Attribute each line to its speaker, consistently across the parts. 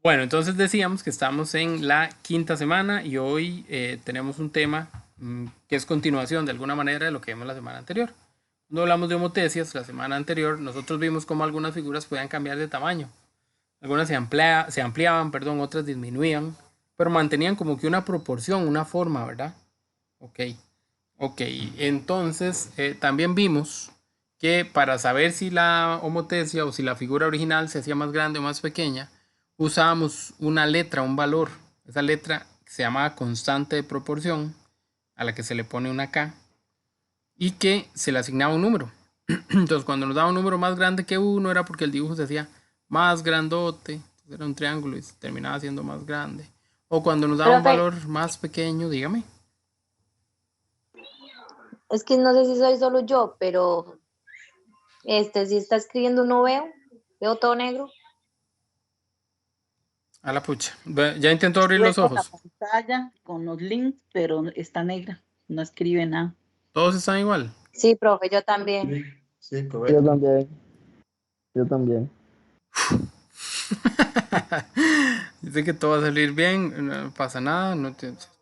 Speaker 1: Bueno, entonces decíamos que estamos en la quinta semana y hoy tenemos un tema que es continuación de alguna manera de lo que vimos la semana anterior. Cuando hablamos de homotecias, la semana anterior nosotros vimos cómo algunas figuras podían cambiar de tamaño. Algunas se ampliaban, perdón, otras disminuían, pero mantenían como que una proporción, una forma, ¿verdad? Ok, ok. Entonces también vimos que para saber si la homotecia o si la figura original se hacía más grande o más pequeña, usábamos una letra, un valor. Esa letra se llamaba constante de proporción, a la que se le pone una K, y que se le asignaba un número. Entonces, cuando nos daba un número más grande que uno, era porque el dibujo se hacía más grandote. Era un triángulo y se terminaba siendo más grande. O cuando nos daba un
Speaker 2: Profe,
Speaker 1: valor más pequeño, dígame.
Speaker 2: es que no sé si soy solo yo, pero si está escribiendo no veo todo negro.
Speaker 1: A la pucha. Ya intentó abrir
Speaker 3: Estuve
Speaker 1: los
Speaker 3: con la
Speaker 1: ojos.
Speaker 3: pantalla, con los links, pero está negra, no escribe nada.
Speaker 1: Todos están igual.
Speaker 2: Sí, profe, yo también.
Speaker 4: Sí, correcto. Yo también, yo también.
Speaker 1: Dice que todo va a salir bien. No pasa nada.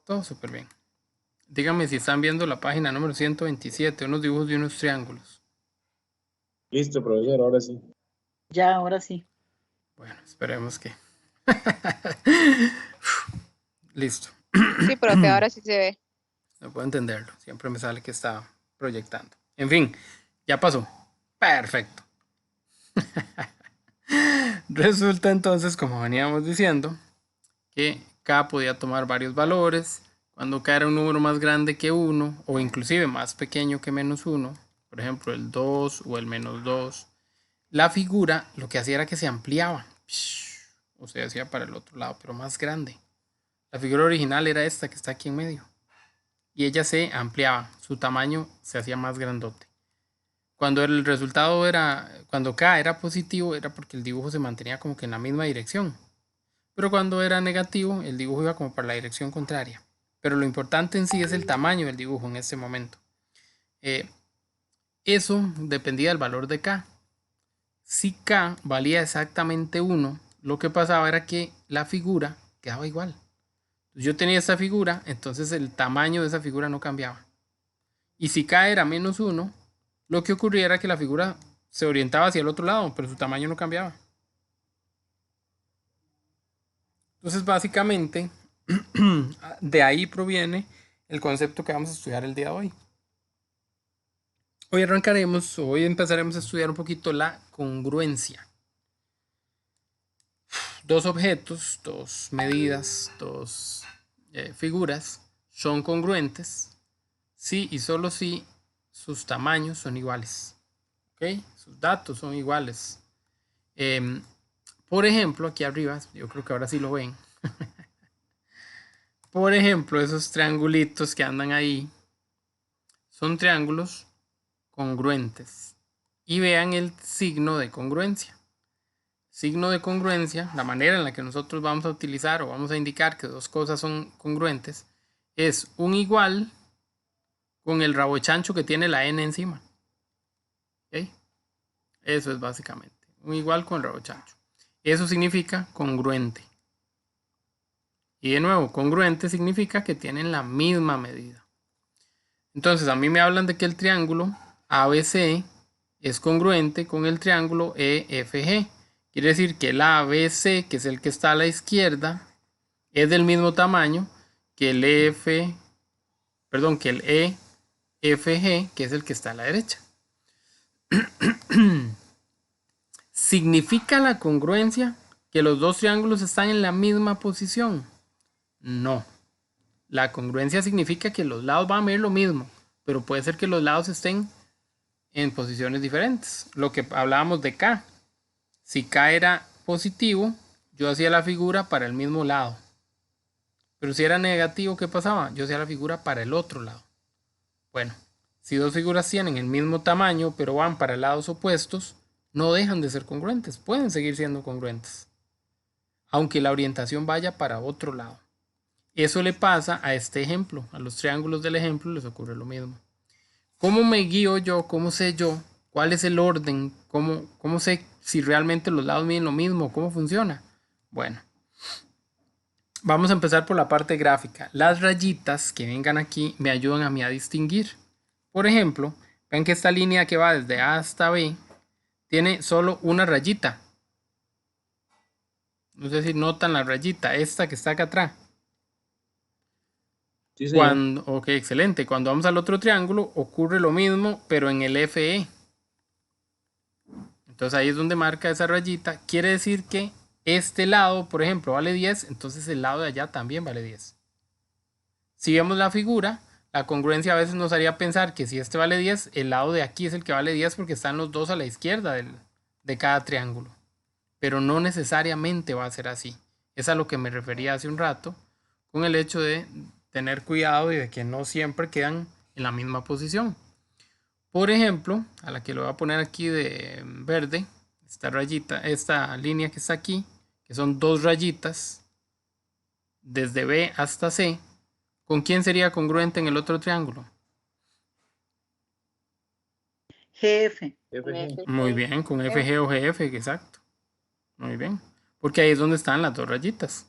Speaker 1: Todo súper bien. Dígame si están viendo la página número 127. Unos dibujos de unos triángulos.
Speaker 4: Listo, profesor, ahora sí.
Speaker 3: Ya, ahora sí.
Speaker 1: Bueno, esperemos que. Listo.
Speaker 5: Sí, profe, ahora sí se ve.
Speaker 1: No puedo entenderlo. Siempre me sale que está proyectando. En fin, ya pasó. Perfecto. Resulta entonces, como veníamos diciendo, que K podía tomar varios valores. Cuando K era un número más grande que uno, o inclusive más pequeño que menos uno, por ejemplo el 2 o el menos 2, la figura lo que hacía era que se ampliaba. O se hacía para el otro lado, pero más grande. La figura original era esta que está aquí en medio. Y ella se ampliaba, su tamaño se hacía más grandote. Cuando el resultado era, cuando K era positivo, era porque el dibujo se mantenía como que en la misma dirección. Pero cuando era negativo, el dibujo iba como para la dirección contraria. Pero lo importante en sí es el tamaño del dibujo en este momento. Eh, Eso dependía del valor de K. Si K valía exactamente 1, lo que pasaba era que la figura quedaba igual. Yo tenía esta figura, entonces el tamaño de esa figura no cambiaba. Y si K era menos 1, lo que ocurría era que la figura se orientaba hacia el otro lado, pero su tamaño no cambiaba. Entonces, básicamente, de ahí proviene el concepto que vamos a estudiar el día de hoy. Hoy empezaremos a estudiar un poquito la congruencia. Dos objetos, dos medidas, dos figuras son congruentes si y solo si sus tamaños son iguales. ¿Ok? Sus datos son iguales. Em, por ejemplo, aquí arriba, yo creo que ahora sí lo ven. Por ejemplo, esos triangulitos que andan ahí son triángulos congruentes. Y vean el signo de congruencia. Signo de congruencia, la manera en la que nosotros vamos a utilizar o vamos a indicar que dos cosas son congruentes, es un igual con el rabo chancho que tiene la n encima. ¿Ok? Eso es básicamente. Un igual con el rabo chancho. Eso significa congruente. Y de nuevo, congruente significa que tienen la misma medida. Entonces, a mí me hablan de que el triángulo ABC es congruente con el triángulo EFG. Quiere decir que el ABC, que es el que está a la izquierda, es del mismo tamaño que el que el EFG, que es el que está a la derecha. ¿Significa la congruencia que los dos triángulos están en la misma posición? No. La congruencia significa que los lados van a ver lo mismo, pero puede ser que los lados estén en posiciones diferentes. Lo que hablábamos de K. Si K era positivo, yo hacía la figura para el mismo lado. Pero si era negativo, ¿qué pasaba? Yo hacía la figura para el otro lado. Bueno, si dos figuras tienen el mismo tamaño, pero van para lados opuestos, no dejan de ser congruentes, pueden seguir siendo congruentes, aunque la orientación vaya para otro lado. Eso le pasa a este ejemplo, a los triángulos del ejemplo les ocurre lo mismo. ¿Cómo me guío yo? ¿Cómo sé yo? ¿Cuál es el orden? ¿Cómo sé si realmente los lados miden lo mismo? ¿Cómo funciona? Bueno, Vamos a empezar por la parte gráfica. Las rayitas que vengan aquí me ayudan a mí a distinguir. Por ejemplo, ven que esta línea que va desde A hasta B tiene solo una rayita. No sé si notan la rayita, esta que está acá atrás.
Speaker 4: Sí, señor.
Speaker 1: Ok, excelente. Cuando vamos al otro triángulo ocurre lo mismo, pero en el FE. Entonces ahí es donde marca esa rayita. Quiere decir que este lado, por ejemplo, vale 10, entonces el lado de allá también vale 10. Si vemos la figura, la congruencia a veces nos haría pensar que si este vale 10, el lado de aquí es el que vale 10 porque están los dos a la izquierda de cada triángulo. Pero no necesariamente va a ser así. Es a lo que me refería hace un rato, con el hecho de tener cuidado y de que no siempre quedan en la misma posición. Por ejemplo, a la que lo voy a poner aquí de verde, esta rayita, esta línea que está aquí, que son dos rayitas, desde B hasta C, ¿con quién sería congruente en el otro triángulo?
Speaker 3: GF.
Speaker 4: FG.
Speaker 1: Muy bien, con FG o GF, exacto. Muy bien, porque ahí es donde están las dos rayitas.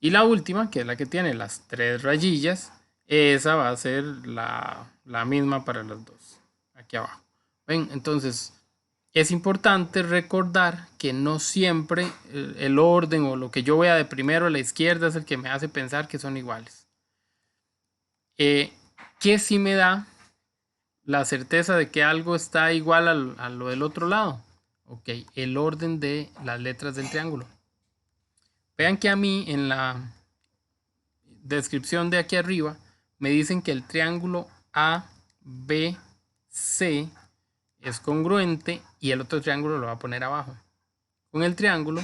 Speaker 1: Y la última, que es la que tiene las tres rayillas, esa va a ser la misma para las dos, aquí abajo. Ven, entonces es importante recordar que no siempre el orden o lo que yo vea de primero a la izquierda es el que me hace pensar que son iguales. ¿Qué sí me da la certeza de que algo está igual a lo del otro lado? Ok, el orden de las letras del triángulo. Vean que a mí en la descripción de aquí arriba me dicen que el triángulo ABC es congruente y el otro triángulo lo va a poner abajo con el triángulo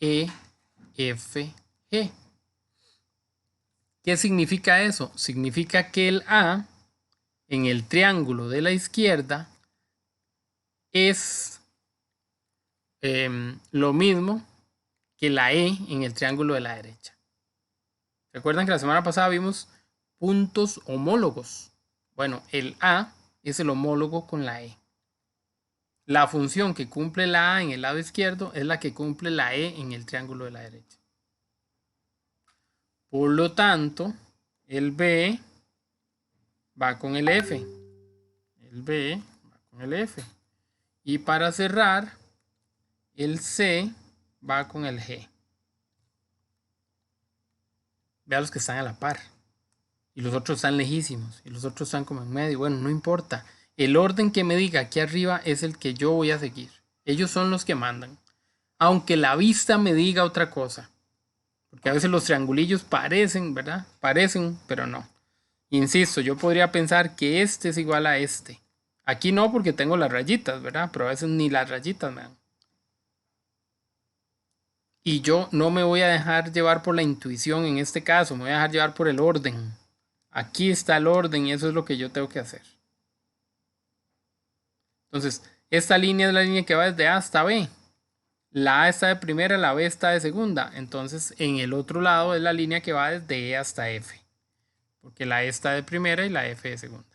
Speaker 1: EFG. ¿Qué significa eso? Significa que el A en el triángulo de la izquierda es lo mismo que la E en el triángulo de la derecha. ¿Recuerdan que la semana pasada vimos puntos homólogos? Bueno, el A es el homólogo con la E. La función que cumple la A en el lado izquierdo es la que cumple la E en el triángulo de la derecha. Por lo tanto, el B va con el F. El B va con el F. Y para cerrar, el C va con el G. Vea los que están a la par. Y los otros están lejísimos. Y los otros están como en medio. Bueno, no importa. El orden que me diga aquí arriba es el que yo voy a seguir. Ellos son los que mandan. Aunque la vista me diga otra cosa. Porque a veces los triangulillos parecen, ¿verdad? Parecen, pero no. Insisto, yo podría pensar que este es igual a este. Aquí no porque tengo las rayitas, ¿verdad? Pero a veces ni las rayitas me dan. Y yo no me voy a dejar llevar por la intuición en este caso. Me voy a dejar llevar por el orden. Aquí está el orden y eso es lo que yo tengo que hacer. Entonces, esta línea es la línea que va desde A hasta B. La A está de primera, la B está de segunda. Entonces, en el otro lado es la línea que va desde E hasta F. Porque la E está de primera y la F de segunda.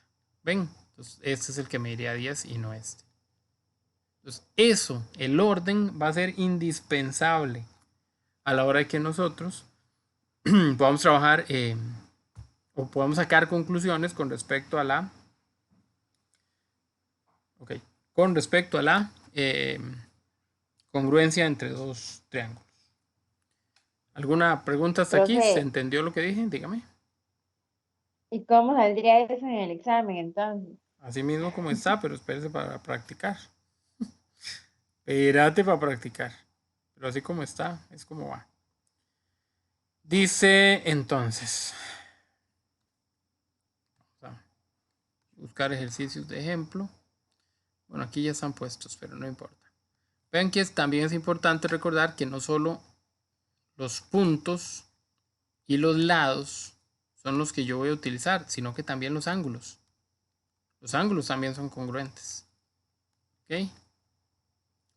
Speaker 1: ¿Ven? Entonces, este es el que me iría a 10 y no este. Entonces, eso, el orden va a ser indispensable a la hora de que nosotros podamos trabajar o podamos sacar conclusiones con respecto a la con respecto a la congruencia entre dos triángulos. ¿Alguna pregunta hasta aquí?
Speaker 2: Profe.
Speaker 1: ¿Se entendió lo que dije? Dígame.
Speaker 2: ¿Y cómo saldría eso en el examen entonces?
Speaker 1: Así mismo como está, pero espérese para practicar. Espérate para practicar. Pero así como está, es como va. Dice entonces. Vamos a buscar ejercicios de ejemplo. Bueno, aquí ya están puestos, pero no importa. Vean que también es importante recordar que no solo los puntos y los lados son los que yo voy a utilizar, sino que también los ángulos. Los ángulos también son congruentes. ¿Ok?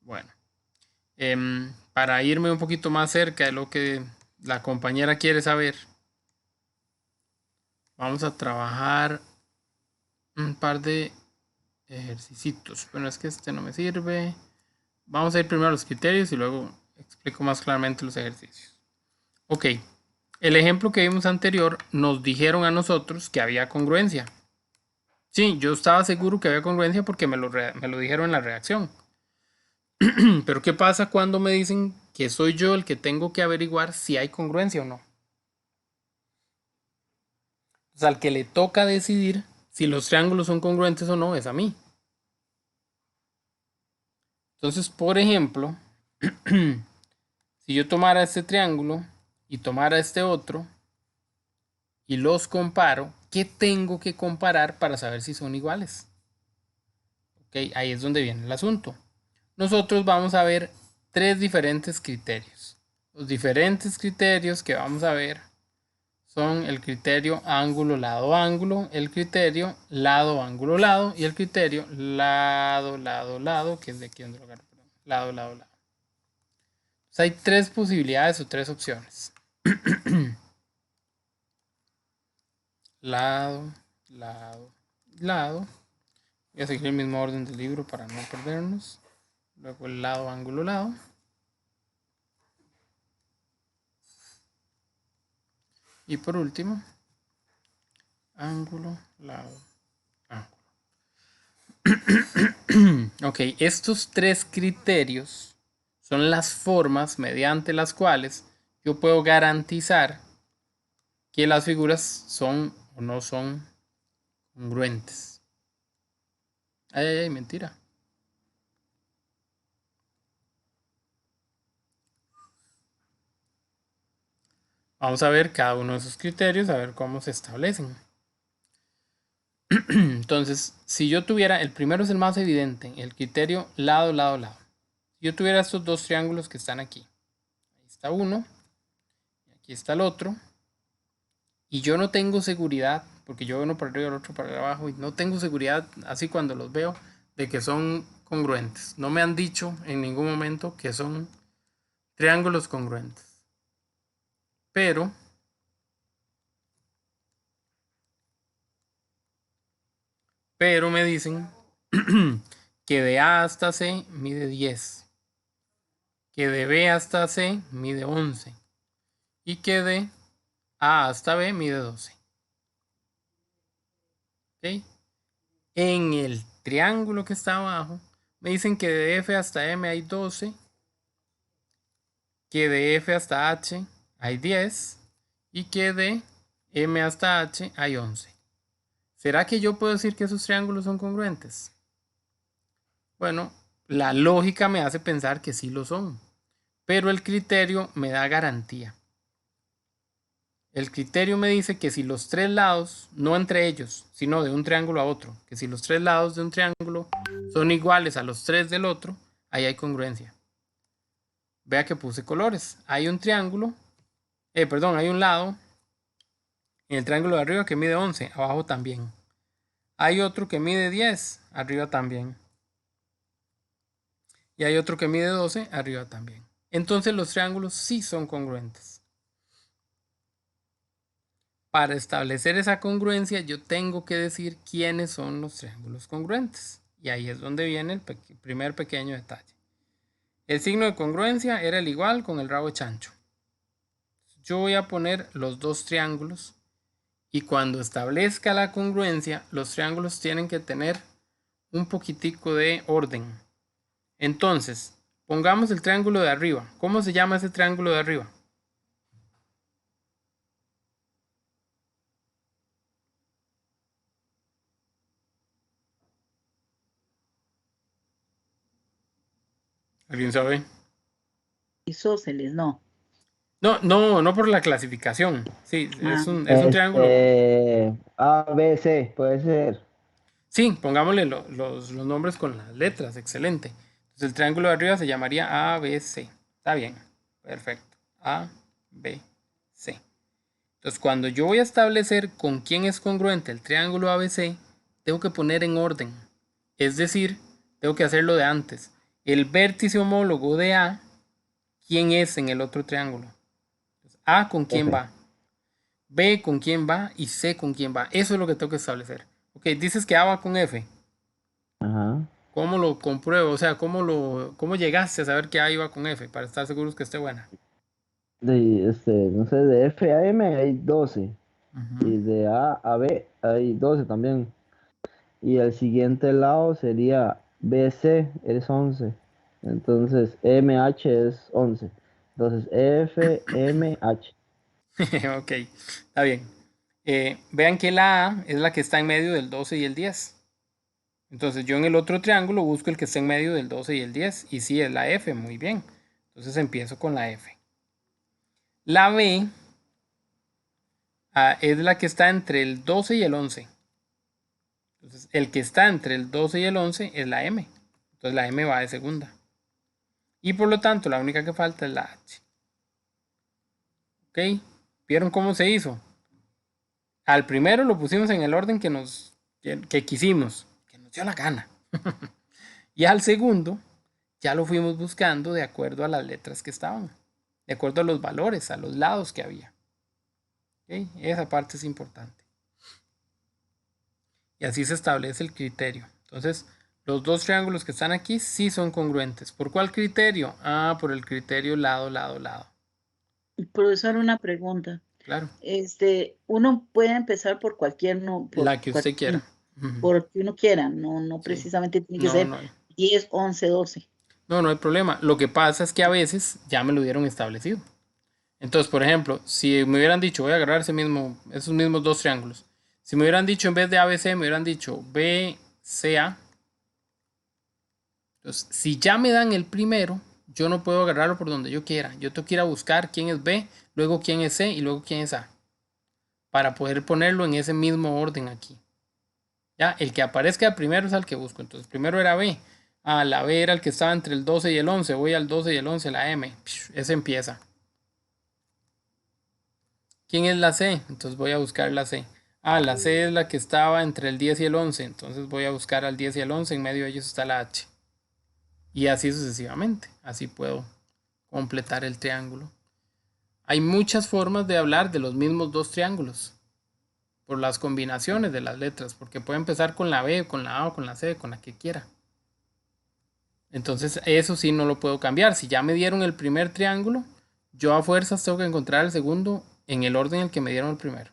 Speaker 1: Bueno. Para irme un poquito más cerca de lo que la compañera quiere saber, vamos a trabajar un par de ejercicios. Bueno, es que este no me sirve. Vamos a ir primero a los criterios y luego explico más claramente los ejercicios. Ok, el ejemplo que vimos anterior nos dijeron a nosotros que había congruencia. Sí, yo estaba seguro que había congruencia porque me lo dijeron en la reacción. Pero ¿qué pasa cuando me dicen que soy yo el que tengo que averiguar si hay congruencia o no? O sea, al que le toca decidir si los triángulos son congruentes o no es a mí. Entonces, por ejemplo, si yo tomara este triángulo y tomara este otro y los comparo, ¿qué tengo que comparar para saber si son iguales? Ok, ahí es donde viene el asunto. Nosotros vamos a ver tres diferentes criterios. Los diferentes criterios que vamos a ver son el criterio ángulo, lado, ángulo, el criterio lado, ángulo, lado y el criterio lado, lado, lado, que es de aquí donde lo agarro, perdón, lado, lado, lado. Entonces hay tres posibilidades o tres opciones. Lado, lado, lado. Voy a seguir el mismo orden del libro para no perdernos. Luego el lado, ángulo, lado. Y por último, ángulo, lado, ángulo. Ok, estos tres criterios son las formas mediante las cuales yo puedo garantizar que las figuras son o no son congruentes. Ay, ay, ay, mentira. Vamos a ver cada uno de esos criterios, a ver cómo se establecen. Entonces, si yo tuviera, el primero es el más evidente, el criterio lado, lado, lado. Si yo tuviera estos dos triángulos que están aquí, ahí está uno, y aquí está el otro, y yo no tengo seguridad, porque yo veo uno para arriba, el otro para abajo, y no tengo seguridad, así cuando los veo, de que son congruentes. No me han dicho en ningún momento que son triángulos congruentes. Pero me dicen que de A hasta C mide 10, que de B hasta C mide 11 y que de A hasta B mide 12. ¿Okay? En el triángulo que está abajo me dicen que de F hasta M hay 12, que de F hasta H hay 10 y que de M hasta H hay 11. ¿Será que yo puedo decir que esos triángulos son congruentes? Bueno, la lógica me hace pensar que sí lo son, pero el criterio me da garantía. El criterio me dice que si los tres lados, no entre ellos, sino de un triángulo a otro, que si los tres lados de un triángulo son iguales a los tres del otro, ahí hay congruencia. Vea que puse colores. Hay un triángulo, hay un lado en el triángulo de arriba que mide 11, abajo también. Hay otro que mide 10, arriba también. Y hay otro que mide 12, arriba también. Entonces los triángulos sí son congruentes. Para establecer esa congruencia, yo tengo que decir quiénes son los triángulos congruentes. Y ahí es donde viene el primer pequeño detalle. El signo de congruencia era el igual con el rabo chancho. Yo voy a poner los dos triángulos y cuando establezca la congruencia, los triángulos tienen que tener un poquitico de orden. Entonces, pongamos el triángulo de arriba. ¿Cómo se llama ese triángulo de arriba? ¿Alguien sabe?
Speaker 3: Isósceles, no.
Speaker 1: No por la clasificación. Sí,
Speaker 3: Ah,
Speaker 1: es un triángulo.
Speaker 4: A, B, C, puede ser.
Speaker 1: Sí, pongámosle los nombres con las letras. Excelente. Entonces el triángulo de arriba se llamaría ABC. Está bien. Perfecto. A, B, C. Entonces cuando yo voy a establecer con quién es congruente el triángulo ABC, tengo que poner en orden. Es decir, tengo que hacerlo de antes. El vértice homólogo de A, ¿quién es en el otro triángulo? A con quién
Speaker 4: F.
Speaker 1: va, B con quién va y C con quién va. Eso es lo que tengo que establecer. Ok, dices que A va con F.
Speaker 4: Ajá.
Speaker 1: ¿Cómo lo compruebo? O sea, ¿cómo llegaste a saber que A iba con F para estar seguros que esté buena?
Speaker 4: No sé, de F a M hay 12
Speaker 1: Ujú.
Speaker 4: y de A a B hay 12 también. Y el siguiente lado sería BC, es 11. Entonces MH es 11. Entonces FMH.
Speaker 1: Ok, está bien. Vean que la A es la que está en medio del 12 y el 10. Entonces yo en el otro triángulo busco el que está en medio del 12 y el 10. Y sí, es la F, muy bien. Entonces empiezo con la F. La B es la que está entre el 12 y el 11. Entonces el que está entre el 12 y el 11 es la M. Entonces la M va de segunda. Y por lo tanto la única que falta es la H. ¿Ok? ¿Vieron cómo se hizo? Al primero lo pusimos en el orden que quisimos, que nos dio la gana. Y al segundo ya lo fuimos buscando de acuerdo a las letras que estaban, de acuerdo a los valores, a los lados que había. ¿Ok? Esa parte es importante. Y así se establece el criterio. Entonces, los dos triángulos que están aquí sí son congruentes. ¿Por cuál criterio? Ah, por el criterio lado, lado, lado.
Speaker 3: Profesor, una pregunta.
Speaker 1: Claro,
Speaker 3: Uno puede empezar por cualquier,
Speaker 1: la que usted quiera.
Speaker 3: por el que uno quiera, no
Speaker 1: Sí.
Speaker 3: precisamente tiene que
Speaker 1: No,
Speaker 3: ser
Speaker 1: no hay.
Speaker 3: 10, 11, 12.
Speaker 1: No, no hay problema. Lo que pasa es que a veces ya me lo dieron establecido. Entonces, por ejemplo, si me hubieran dicho, voy a agarrar esos mismos dos triángulos. Si me hubieran dicho en vez de ABC, me hubieran dicho BCA. Entonces, si ya me dan el primero, yo no puedo agarrarlo por donde yo quiera. Yo tengo que ir a buscar quién es B, luego quién es C y luego quién es A. Para poder ponerlo en ese mismo orden aquí. Ya, el que aparezca primero es al que busco. Entonces, primero era B. Ah, la B era el que estaba entre el 12 y el 11. Voy al 12 y el 11, la M. Ese empieza. ¿Quién es la C? Entonces voy a buscar la C. Ah, la C es la que estaba entre el 10 y el 11. Entonces voy a buscar al 10 y el 11. En medio de ellos está la H. Y así sucesivamente. Así puedo completar el triángulo. Hay muchas formas de hablar de los mismos dos triángulos. Por las combinaciones de las letras. Porque puede empezar con la B, con la A o con la C, con la que quiera. Entonces eso sí no lo puedo cambiar. Si ya me dieron el primer triángulo, yo a fuerzas tengo que encontrar el segundo en el orden en el que me dieron el primero.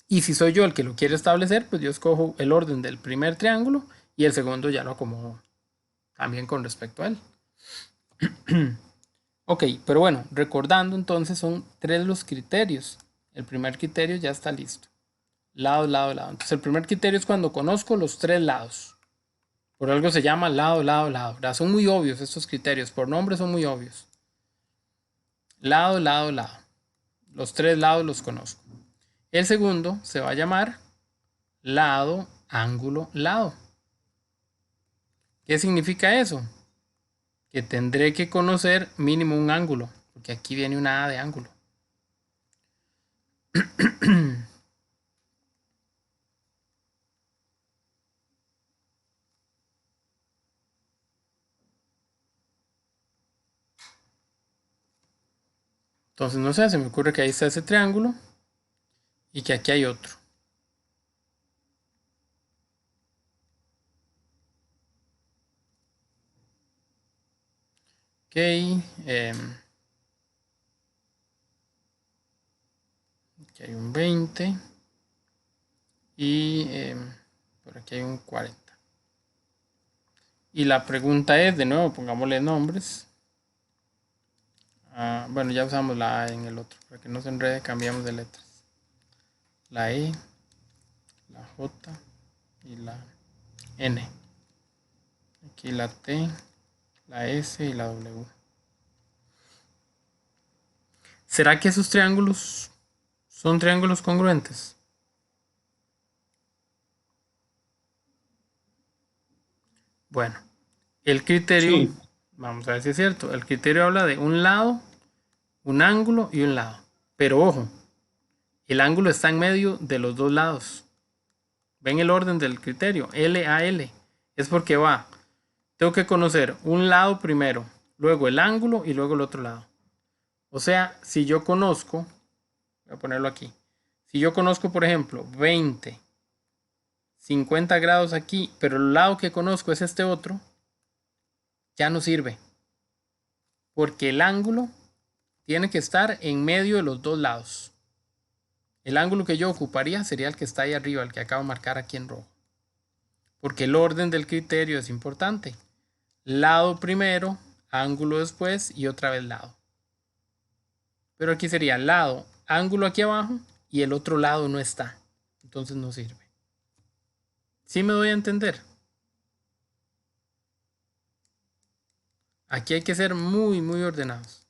Speaker 1: Y si soy yo el que lo quiere establecer, pues yo escojo el orden del primer triángulo y el segundo ya lo acomodo también con respecto a él. Ok, pero bueno, recordando entonces son tres los criterios. El primer criterio ya está listo. Lado, lado, lado. Entonces el primer criterio es cuando conozco los tres lados. Por algo se llama lado, lado, lado. Son muy obvios estos criterios. Por nombre son muy obvios. Lado, lado, lado. Los tres lados los conozco. El segundo se va a llamar lado, ángulo, lado. ¿Qué significa eso? Que tendré que conocer mínimo un ángulo, porque aquí viene una A de ángulo. Entonces, no sé, se me ocurre que ahí está ese triángulo y que aquí hay otro. Ok, aquí hay un 20 y por aquí hay un 40. Y la pregunta es, de nuevo, pongámosle nombres. Bueno, ya usamos la A en el otro, para que no se enrede, cambiamos de letras. La E, la J y la N. Aquí la T, la S y la W. ¿Será que esos triángulos son triángulos congruentes? Bueno, el criterio,
Speaker 6: Sí,
Speaker 1: vamos a ver si es cierto, el criterio habla de un lado, un ángulo y un lado. Pero ojo, el ángulo está en medio de los dos lados. ¿Ven el orden del criterio? L a L. Es porque va. Tengo que conocer un lado primero, luego el ángulo y luego el otro lado. O sea, si yo conozco, voy a ponerlo aquí. Si yo conozco, por ejemplo, 20, 50 grados aquí, pero el lado que conozco es este otro, ya no sirve. Porque el ángulo tiene que estar en medio de los dos lados. El ángulo que yo ocuparía sería el que está ahí arriba, el que acabo de marcar aquí en rojo. Porque el orden del criterio es importante. Lado primero, ángulo después y otra vez lado. Pero aquí sería lado, ángulo aquí abajo y el otro lado no está. Entonces no sirve. ¿Sí me doy a entender? Aquí hay que ser muy, muy ordenados.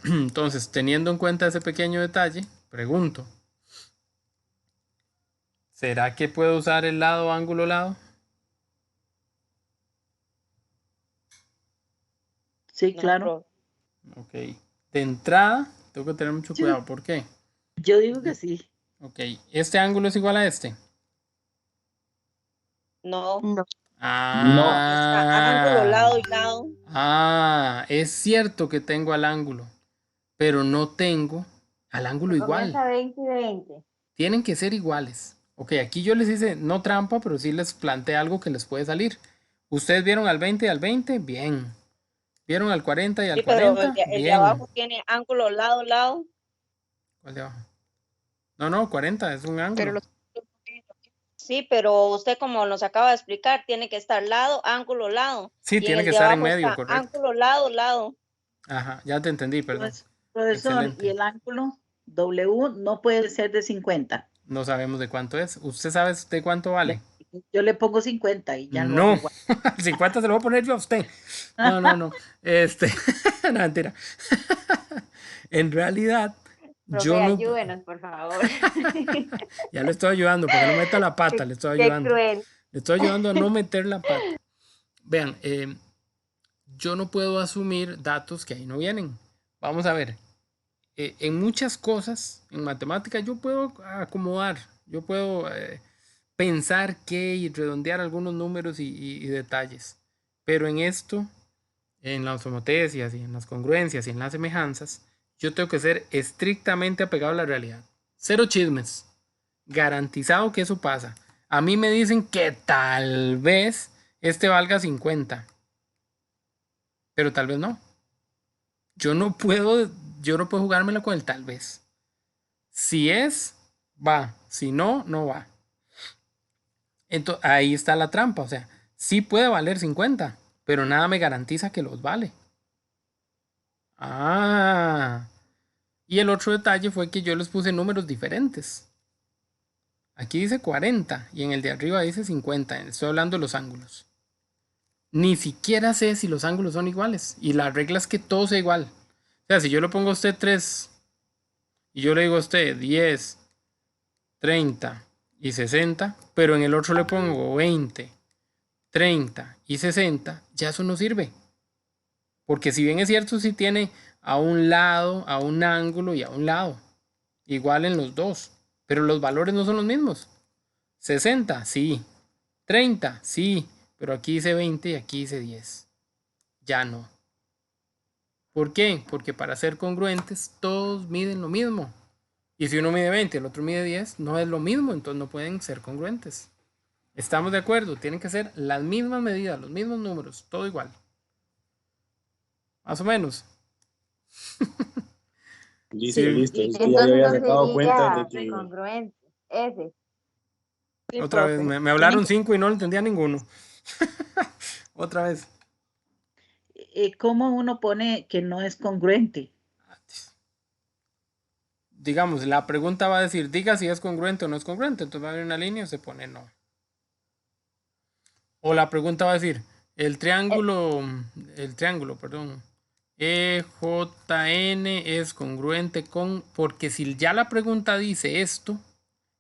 Speaker 1: Entonces, teniendo en cuenta ese pequeño detalle, pregunto, ¿será que puedo usar el lado, ángulo, lado?
Speaker 3: Sí,
Speaker 2: No,
Speaker 3: claro.
Speaker 1: Ok. De entrada, tengo que tener mucho
Speaker 3: Sí.
Speaker 1: cuidado. ¿Por qué?
Speaker 3: Yo digo que sí.
Speaker 1: Ok. ¿Este ángulo es igual a este?
Speaker 2: No.
Speaker 5: No.
Speaker 2: Ángulo,
Speaker 1: Ah.
Speaker 2: lado y lado.
Speaker 1: Ah, es cierto que tengo al ángulo, pero no tengo al ángulo igual.
Speaker 2: 20 y 20.
Speaker 1: Tienen que ser iguales. Ok, aquí yo les hice no trampa, pero sí les planteé algo que les puede salir. ¿Ustedes vieron al 20 y al 20? Bien. ¿Vieron al 40 y al
Speaker 2: Sí, pero
Speaker 1: 40?
Speaker 2: el de
Speaker 1: Bien.
Speaker 2: abajo tiene ángulo, lado, lado.
Speaker 1: ¿Cuál de abajo? No, 40 es un
Speaker 5: Pero
Speaker 1: ángulo.
Speaker 5: los
Speaker 2: Sí, pero usted como nos acaba de explicar, tiene que estar lado, ángulo, lado.
Speaker 1: Sí,
Speaker 2: Y en
Speaker 1: tiene
Speaker 2: el
Speaker 1: que
Speaker 2: de
Speaker 1: estar en
Speaker 2: abajo
Speaker 1: medio,
Speaker 2: está
Speaker 1: correcto.
Speaker 2: ángulo, lado, lado.
Speaker 1: Ajá, ya te entendí, perdón.
Speaker 3: Profesor, y
Speaker 1: Excelente.
Speaker 3: el ángulo W no puede ser de 50.
Speaker 1: No sabemos de cuánto es. ¿Usted sabe de cuánto vale?
Speaker 3: Yo le pongo 50 y ya lo hago
Speaker 1: No,
Speaker 3: igual.
Speaker 1: 50 se lo voy a poner yo a usted. No. Este, no, mentira. En realidad,
Speaker 2: Profe,
Speaker 1: yo no.
Speaker 2: ayúdenos, por favor.
Speaker 1: Ya le estoy ayudando para que no meta la pata, le estoy
Speaker 2: Qué
Speaker 1: ayudando.
Speaker 2: cruel.
Speaker 1: Le estoy ayudando a no meter la pata. Vean, yo no puedo asumir datos que ahí no vienen. Vamos a ver. En muchas cosas, en matemática, yo puedo acomodar, yo puedo pensar que y redondear algunos números y detalles. Pero en esto, en las homotecias y en las congruencias y en las semejanzas, yo tengo que ser estrictamente apegado a la realidad. Cero chismes. Garantizado que eso pasa. A mí me dicen que tal vez este valga 50, pero tal vez no. Yo no puedo, yo no puedo jugármela con el tal vez. Si es, va. Si no, no va. Entonces, ahí está la trampa. O sea, sí puede valer 50, pero nada me garantiza que los vale. Ah. Y el otro detalle fue que yo les puse números diferentes. Aquí dice 40 y en el de arriba dice 50. Estoy hablando de los ángulos. Ni siquiera sé si los ángulos son iguales. Y la regla es que todo sea igual. O sea, si yo le pongo a usted 3 y yo le digo a usted 10, 30 y 60, pero en el otro le pongo 20, 30 y 60, ya eso no sirve. Porque si bien es cierto, sí tiene a un lado, a un ángulo y a un lado. Igual en los dos. Pero los valores no son los mismos. 60, sí. 30, sí. Pero aquí dice 20 y aquí dice 10. Ya no. ¿Por qué? Porque para ser congruentes todos miden lo mismo. Y si uno mide 20 y el otro mide 10, no es lo mismo, entonces no pueden ser congruentes. ¿Estamos de acuerdo? Tienen que ser las mismas medidas, los mismos números, todo igual. Más o menos.
Speaker 6: Listo,
Speaker 1: Sí.
Speaker 6: listo. Es que ya
Speaker 2: Entonces
Speaker 6: había
Speaker 2: no
Speaker 6: sacado cuenta de
Speaker 2: sería
Speaker 6: que
Speaker 2: congruente. Ese.
Speaker 5: sí,
Speaker 1: Otra vez,
Speaker 5: profe.
Speaker 1: me hablaron 5 y no lo entendía ninguno. Otra vez.
Speaker 3: ¿Cómo uno pone que no es congruente?
Speaker 1: Digamos, la pregunta va a decir, diga si es congruente o no es congruente. Entonces va a haber una línea y se pone no. O la pregunta va a decir, el triángulo, perdón, EJN es congruente con, porque si ya la pregunta dice esto,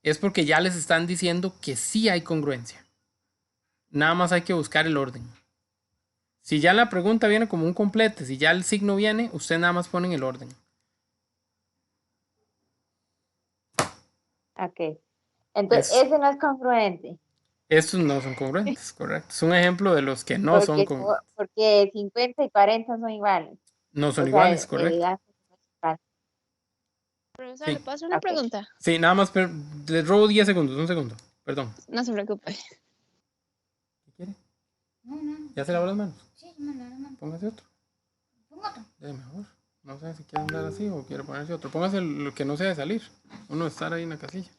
Speaker 1: es porque ya les están diciendo que sí hay congruencia. Nada más hay que buscar el orden. Si ya la pregunta viene como un complete, si ya el signo viene, usted nada más pone en el orden.
Speaker 2: Ok. Entonces, ese no es congruente.
Speaker 1: Estos no son congruentes, correcto. Es un ejemplo de los que no son congruentes.
Speaker 2: Porque 50 y 40 son iguales.
Speaker 1: No son
Speaker 2: O sea,
Speaker 1: iguales, correcto.
Speaker 2: gasto no es igual.
Speaker 5: Profesor, ¿le
Speaker 1: Sí,
Speaker 5: puedo hacer una
Speaker 2: Ok.
Speaker 5: pregunta?
Speaker 1: sí, nada más, les robo 10 segundos, un segundo, perdón.
Speaker 5: No se preocupe.
Speaker 1: ¿Qué quiere?
Speaker 7: No.
Speaker 1: ¿Ya se lavó las manos?
Speaker 7: Sí, me lo hermano.
Speaker 1: Póngase otro.
Speaker 7: Pongo otro.
Speaker 1: Mejor. No sé si quiere andar así o quiere ponerse otro. Póngase lo que no sea de salir. Uno estar ahí en la casilla.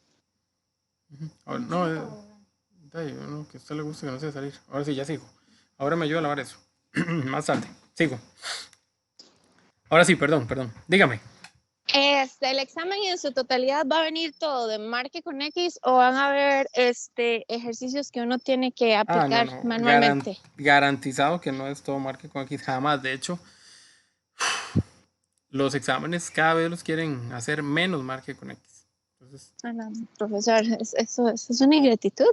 Speaker 1: Ahora, no, uno que a usted le gusta que no sea de salir. Ahora sí, ya sigo. Ahora me ayuda a lavar eso. Más tarde. Sigo. Ahora sí, perdón. Dígame.
Speaker 5: ¿El examen en su totalidad va a venir todo de marque con X o van a haber ejercicios que uno tiene que aplicar
Speaker 1: No.
Speaker 5: manualmente?
Speaker 1: Garantizado que no es todo marque con X. Jamás. De hecho, los exámenes cada vez los quieren hacer menos marque con X. Entonces,
Speaker 5: No, profesor, eso es una ingratitud.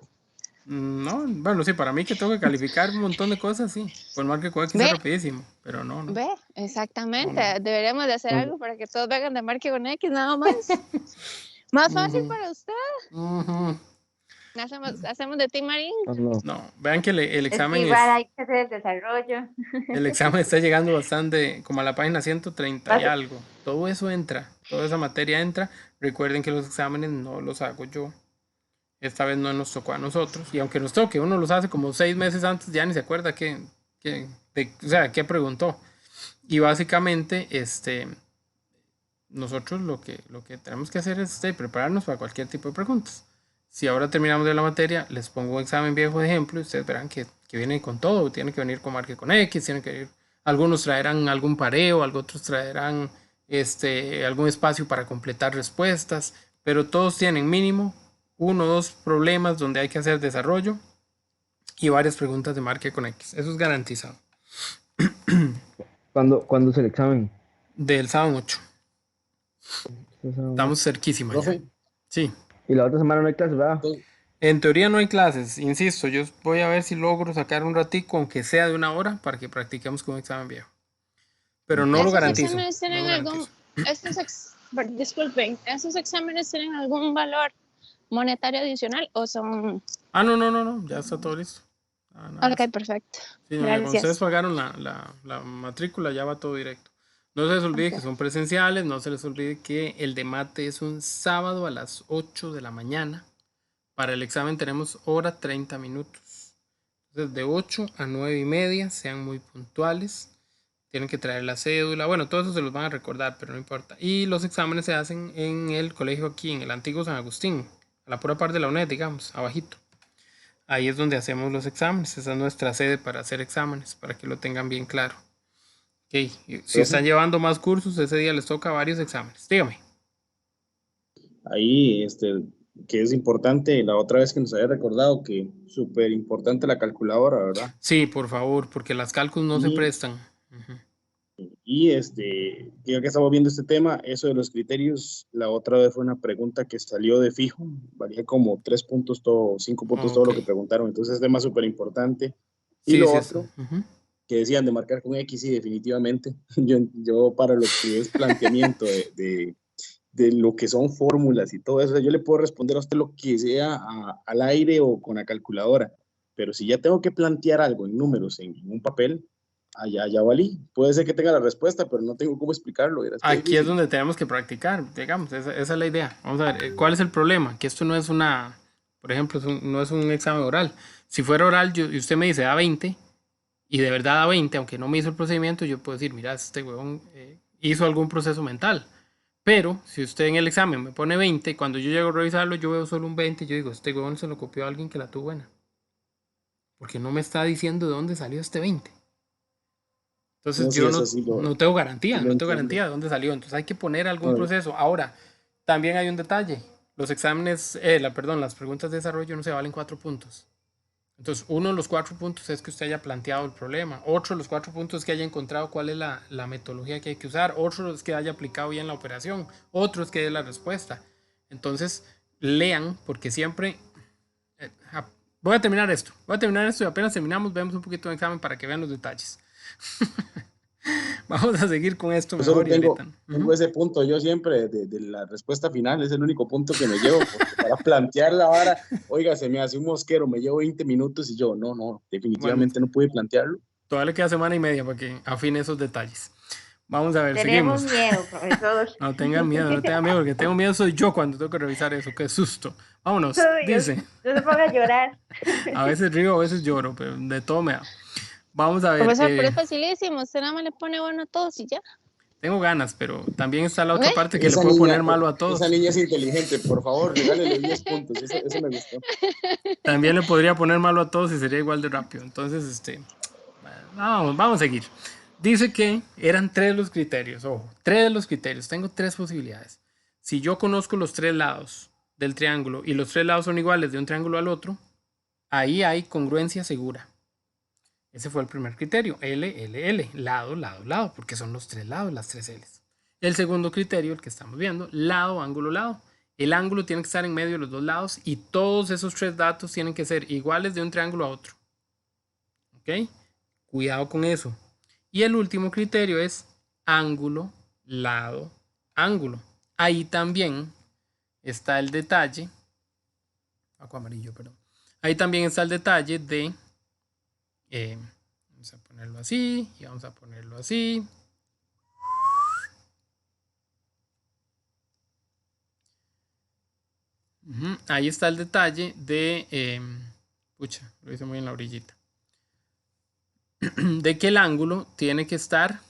Speaker 1: no, bueno, sí, para mí que tengo que calificar un montón de cosas, sí. Pues marque con X es
Speaker 5: Ve.
Speaker 1: rapidísimo, pero no.
Speaker 5: Ve, exactamente.
Speaker 1: No.
Speaker 5: Deberíamos de hacer
Speaker 4: Ujú.
Speaker 5: algo para que todos vengan de marque con X, nada más. Más fácil
Speaker 1: Ujú.
Speaker 5: para usted.
Speaker 1: Ujú.
Speaker 5: Hacemos de Team Marín.
Speaker 4: No.
Speaker 1: No, vean que el
Speaker 2: Es que
Speaker 1: examen
Speaker 2: igual hay que hacer el desarrollo.
Speaker 1: el examen está llegando bastante, como a la página 130 y algo. Todo eso entra, toda esa materia entra. Recuerden que los exámenes no los hago yo. Esta vez no nos tocó a nosotros. Y aunque nos toque, uno los hace como 6 meses antes, ya ni se acuerda qué preguntó. Y básicamente, nosotros lo que tenemos que hacer es prepararnos para cualquier tipo de preguntas. Si ahora terminamos de la materia, les pongo un examen viejo de ejemplo y ustedes verán que viene con todo. Tiene que venir con marque con X, tiene que venir, algunos traerán algún pareo, otros traerán algún espacio para completar respuestas, pero todos tienen mínimo 1 o 2 problemas donde hay que hacer desarrollo y varias preguntas de marque con X. Eso es garantizado.
Speaker 4: ¿Cuándo es el examen?
Speaker 1: Del sábado 8. Estamos cerquísima ya.
Speaker 6: Profe,
Speaker 1: Sí.
Speaker 4: Y la otra semana no hay clases, ¿verdad?
Speaker 1: En teoría no hay clases, insisto, yo voy a ver si logro sacar un ratico, aunque sea de 1 hora, para que practiquemos con un examen viejo. Pero no lo garantizo.
Speaker 5: Disculpen, ¿esos exámenes tienen algún valor monetario adicional o son...?
Speaker 1: No, ya está todo listo.
Speaker 5: Ok, perfecto.
Speaker 1: Sí, cuando ustedes
Speaker 5: Gracias.
Speaker 1: pagaron la matrícula, ya va todo directo. No se les olvide que son presenciales, no se les olvide que el de mate es un sábado a las 8 de la mañana. Para el examen tenemos hora 30 minutos. Entonces, de 8 a 9 y media, sean muy puntuales. Tienen que traer la cédula. Bueno, todo eso se los van a recordar, pero no importa. Y los exámenes se hacen en el colegio aquí, en el antiguo San Agustín, a la pura parte de la UNED, digamos, abajito. Ahí es donde hacemos los exámenes. Esa es nuestra sede para hacer exámenes, para que lo tengan bien claro. Ok, si están llevando más cursos, ese día les toca varios exámenes. Dígame.
Speaker 6: ahí, que es importante, la otra vez que nos había recordado que súper importante la calculadora, ¿verdad?
Speaker 1: Sí, por favor, porque las cálculos no se
Speaker 6: Y,
Speaker 1: prestan. Ujú.
Speaker 6: y ya que estamos viendo este tema, eso de los criterios, la otra vez fue una pregunta que salió de fijo, valía como 3 puntos todo, 5 puntos todo lo
Speaker 1: Ok.
Speaker 6: que preguntaron, entonces es tema súper importante. Y
Speaker 1: Sí,
Speaker 6: lo
Speaker 1: sí,
Speaker 6: otro,
Speaker 1: ujú.
Speaker 6: que decían de marcar con X, sí, definitivamente. Yo para lo que es planteamiento de lo que son fórmulas y todo eso, yo le puedo responder a usted lo que sea al aire o con la calculadora, pero si ya tengo que plantear algo en números en un papel, allá valí. Puede ser que tenga la respuesta, pero no tengo cómo explicarlo. Verás qué
Speaker 1: Aquí es
Speaker 6: difícil.
Speaker 1: donde tenemos que practicar, digamos, esa es la idea. Vamos a ver, ¿cuál es el problema? Que esto no es por ejemplo, no es un examen oral. Si fuera oral y usted me dice da 20, y de verdad da 20, aunque no me hizo el procedimiento, yo puedo decir, mira, este huevón hizo algún proceso mental. Pero si usted en el examen me pone 20, cuando yo llego a revisarlo, yo veo solo un 20 y yo digo, este huevón se lo copió a alguien que la tuvo buena. Porque no me está diciendo de dónde salió este 20. Entonces
Speaker 6: No, sí,
Speaker 1: yo
Speaker 6: eso sí
Speaker 1: no tengo garantía,
Speaker 6: sí lo
Speaker 1: no tengo
Speaker 6: entiendo.
Speaker 1: garantía de dónde salió. Entonces hay que poner algún
Speaker 6: No,
Speaker 1: proceso. Ahora, también hay un detalle. Los exámenes, las preguntas de desarrollo no se valen 4 puntos. Entonces, uno de los 4 puntos es que usted haya planteado el problema. Otro de los 4 puntos es que haya encontrado cuál es la metodología que hay que usar. Otro es que haya aplicado bien la operación. Otro es que dé la respuesta. Entonces, lean, porque siempre... voy a terminar esto y apenas terminamos, vemos un poquito de examen para que vean los detalles. Vamos a seguir con esto
Speaker 6: yo solo
Speaker 1: mejor y
Speaker 6: tengo,
Speaker 1: ahorita.
Speaker 6: tengo ese punto, yo siempre de la respuesta final, es el único punto que me llevo, porque para plantear la vara, oiga, se me hace un mosquero, me llevo 20 minutos y yo, no,
Speaker 1: Bueno,
Speaker 6: definitivamente no pude plantearlo.
Speaker 1: todavía le queda semana y media para que afine esos detalles. Vamos a ver,
Speaker 2: Tenemos
Speaker 1: seguimos.
Speaker 2: miedo, profesor.
Speaker 1: No tengan miedo, porque tengo miedo soy yo cuando tengo que revisar eso. Qué susto. Vámonos,
Speaker 2: Uy,
Speaker 1: dice.
Speaker 2: no se ponga a llorar.
Speaker 1: A veces río, a veces lloro, pero de todo me da. Vamos a ver.
Speaker 5: Profesor, pero es facilísimo. Usted nada más le pone bueno a todos y ya.
Speaker 1: Tengo ganas, pero también está la otra
Speaker 5: ¿Eh?
Speaker 1: parte que le
Speaker 6: Esa
Speaker 1: puedo
Speaker 6: niña,
Speaker 1: poner malo a todos.
Speaker 6: esa niña es inteligente, por favor, regálele 10 puntos, eso me gustó.
Speaker 1: También le podría poner malo a todos y sería igual de rápido. Entonces, vamos a seguir. Dice que eran 3 los criterios. Ojo, 3 de los criterios. Tengo 3 posibilidades. Si yo conozco los 3 lados del triángulo y los 3 lados son iguales de un triángulo al otro, ahí hay congruencia segura. Ese fue el primer criterio. L, L, L. Lado, lado, lado. Porque son los 3 lados, las 3 L's. El segundo criterio, el que estamos viendo, lado, ángulo, lado. El ángulo tiene que estar en medio de los 2 lados y todos esos 3 datos tienen que ser iguales de un triángulo a otro. ¿Ok? Cuidado con eso. Y el último criterio es ángulo, lado, ángulo. Ahí también está el detalle. Amarillo, perdón. Ahí también está el detalle de... vamos a ponerlo así y vamos a ponerlo así. Ahí está el detalle de... pucha, lo hice muy en la orillita. De que el ángulo tiene que estar...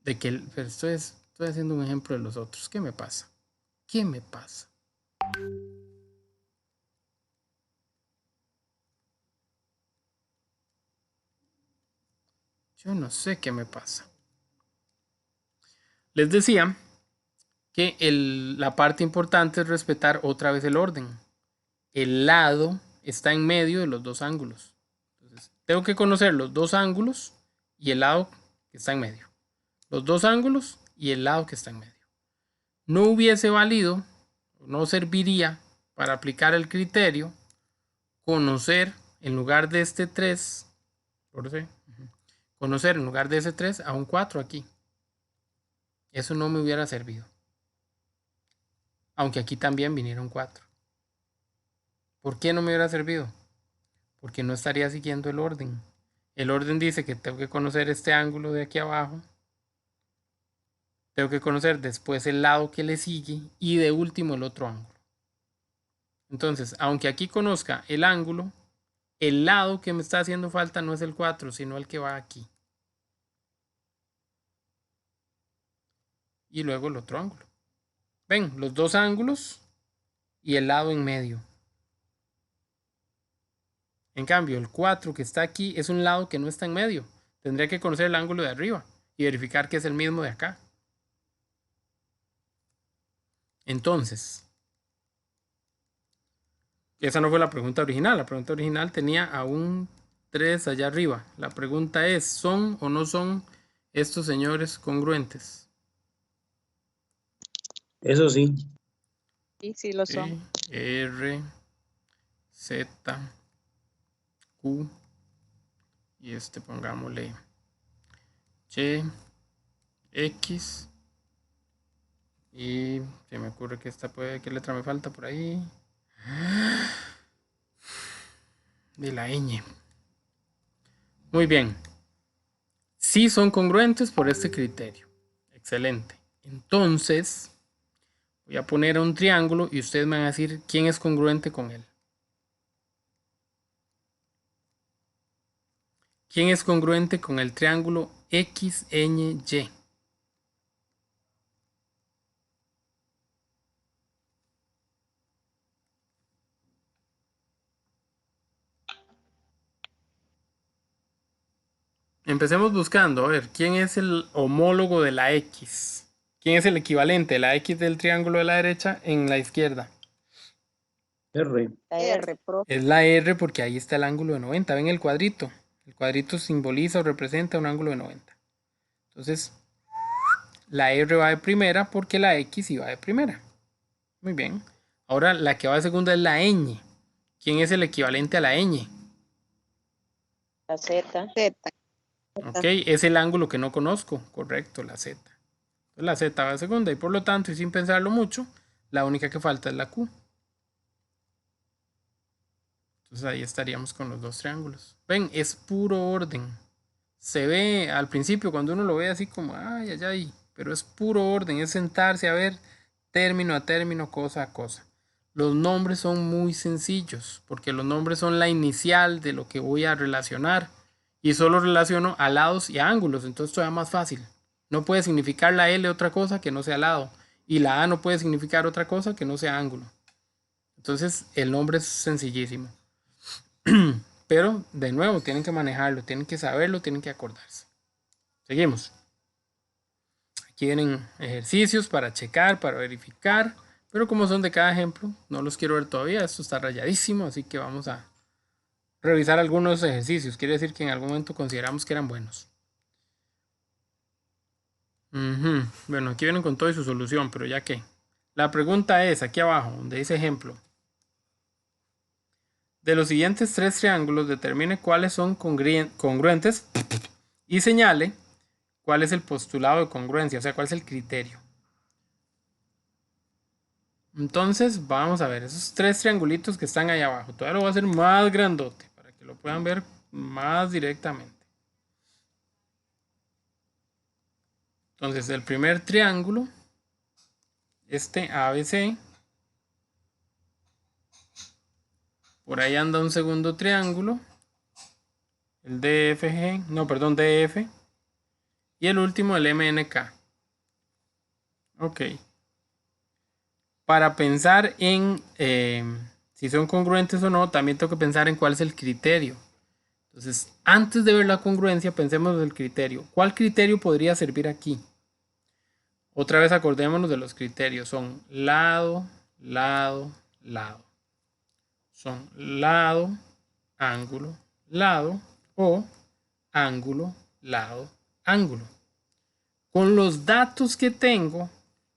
Speaker 1: pero estoy haciendo un ejemplo de los otros. ¿Qué me pasa? ¿Qué me pasa? Yo no sé qué me pasa. Les decía que la parte importante es respetar otra vez el orden. El lado está en medio de los 2 ángulos. Entonces, tengo que conocer los 2 ángulos y el lado que está en medio. Los 2 ángulos y el lado que está en medio. No hubiese valido, no serviría para aplicar el criterio conocer en lugar de este 3, conocer en lugar de ese 3 a un 4 aquí. Eso no me hubiera servido. Aunque aquí también vinieron 4. ¿Por qué no me hubiera servido? Porque no estaría siguiendo el orden. El orden dice que tengo que conocer este ángulo de aquí abajo. Tengo que conocer después el lado que le sigue y de último el otro ángulo. Entonces, aunque aquí conozca el ángulo, el lado que me está haciendo falta no es el 4, sino el que va aquí. Y luego el otro ángulo. Ven, los 2 ángulos y el lado en medio. En cambio, el 4 que está aquí es un lado que no está en medio. Tendría que conocer el ángulo de arriba y verificar que es el mismo de acá. Entonces, esa no fue la pregunta original. La pregunta original tenía a un 3 allá arriba. La pregunta es, ¿son o no son estos señores congruentes?
Speaker 6: Eso sí.
Speaker 5: Sí, sí lo son.
Speaker 1: R, Z, Q. Y pongámosle Y, X. Y se me ocurre que ¿qué letra me falta por ahí? De la ñ. Muy bien. Sí son congruentes por este criterio. Excelente. Entonces, voy a poner un triángulo y ustedes me van a decir quién es congruente con él. ¿Quién es congruente con el triángulo XNY? Empecemos buscando, a ver, ¿quién es el homólogo de la X? ¿Quién es el equivalente de la X del triángulo de la derecha en la izquierda?
Speaker 6: R.
Speaker 5: La R, profe.
Speaker 1: Es la R porque ahí está el ángulo de 90. ¿Ven el cuadrito? El cuadrito simboliza o representa un ángulo de 90. Entonces, la R va de primera porque la X iba de primera. Muy bien. Ahora la que va de segunda es la ñ. ¿Quién es el equivalente a la ñ?
Speaker 2: La Z.
Speaker 5: Z.
Speaker 1: Ok, es el ángulo que no conozco. Correcto, la Z. Entonces la Z va de segunda y por lo tanto, y sin pensarlo mucho, la única que falta es la Q. Entonces ahí estaríamos con los 2 triángulos. Ven, es puro orden. Se ve al principio cuando uno lo ve así como, ay, ay, ay, pero es puro orden, es sentarse a ver término a término, cosa a cosa. Los nombres son muy sencillos, porque los nombres son la inicial de lo que voy a relacionar. Y solo relaciono a lados y a ángulos, entonces todavía más fácil. No puede significar la L otra cosa que no sea lado. Y la A no puede significar otra cosa que no sea ángulo. Entonces el nombre es sencillísimo. Pero de nuevo tienen que manejarlo, tienen que saberlo, tienen que acordarse. Seguimos. Aquí vienen ejercicios para checar, para verificar. Pero como son de cada ejemplo, no los quiero ver todavía. Esto está rayadísimo, así que vamos a revisar algunos ejercicios. Quiere decir que en algún momento consideramos que eran buenos. Bueno, aquí vienen con todo y su solución, pero ya que. La pregunta es, aquí abajo, donde dice ejemplo. De los siguientes 3 triángulos, determine cuáles son congruentes y señale cuál es el postulado de congruencia, o sea, cuál es el criterio. Entonces, vamos a ver esos 3 triangulitos que están ahí abajo. Todavía lo voy a hacer más grandote para que lo puedan ver más directamente. Entonces, el primer triángulo, este ABC. Por ahí anda un segundo triángulo, el DFG, no, perdón, DF. Y el último, el MNK. Ok. Para pensar en si son congruentes o no, también tengo que pensar en cuál es el criterio. Entonces, antes de ver la congruencia, pensemos en el criterio. ¿Cuál criterio podría servir aquí? Otra vez acordémonos de los criterios. Son lado, lado, lado. Son lado, ángulo, lado o ángulo, lado, ángulo. Con los datos que tengo,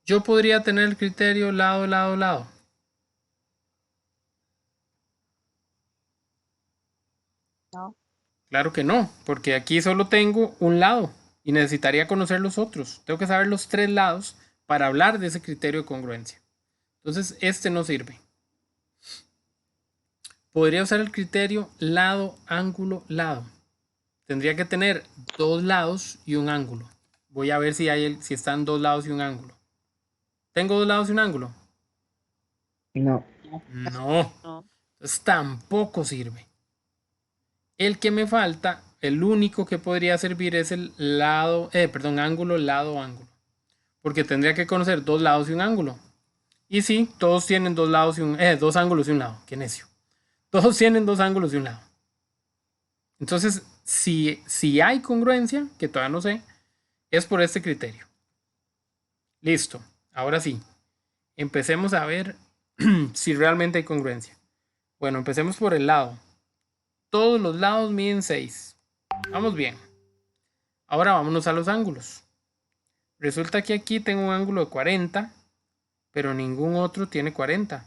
Speaker 1: yo podría tener el criterio lado, lado, lado.
Speaker 5: No.
Speaker 1: Claro que no, porque aquí solo tengo un lado y necesitaría conocer los otros. Tengo que saber los 3 lados para hablar de ese criterio de congruencia. Entonces, este no sirve. Podría usar el criterio lado, ángulo, lado. Tendría que tener 2 lados y un ángulo. Voy a ver si están 2 lados y un ángulo. ¿Tengo 2 lados y un ángulo?
Speaker 4: No.
Speaker 1: No.
Speaker 3: No.
Speaker 1: Entonces tampoco sirve. El que me falta, el único que podría servir es el ángulo, lado, ángulo. Porque tendría que conocer 2 lados y un ángulo. Y sí, todos tienen 2 lados y 2 ángulos y un lado. Qué necio. Todos tienen 2 ángulos y un lado. Entonces, si hay congruencia, que todavía no sé, es por este criterio. Listo. Ahora sí. Empecemos a ver si realmente hay congruencia. Bueno, empecemos por el lado. Todos los lados miden 6. Vamos bien. Ahora vámonos a los ángulos. Resulta que aquí tengo un ángulo de 40, pero ningún otro tiene 40.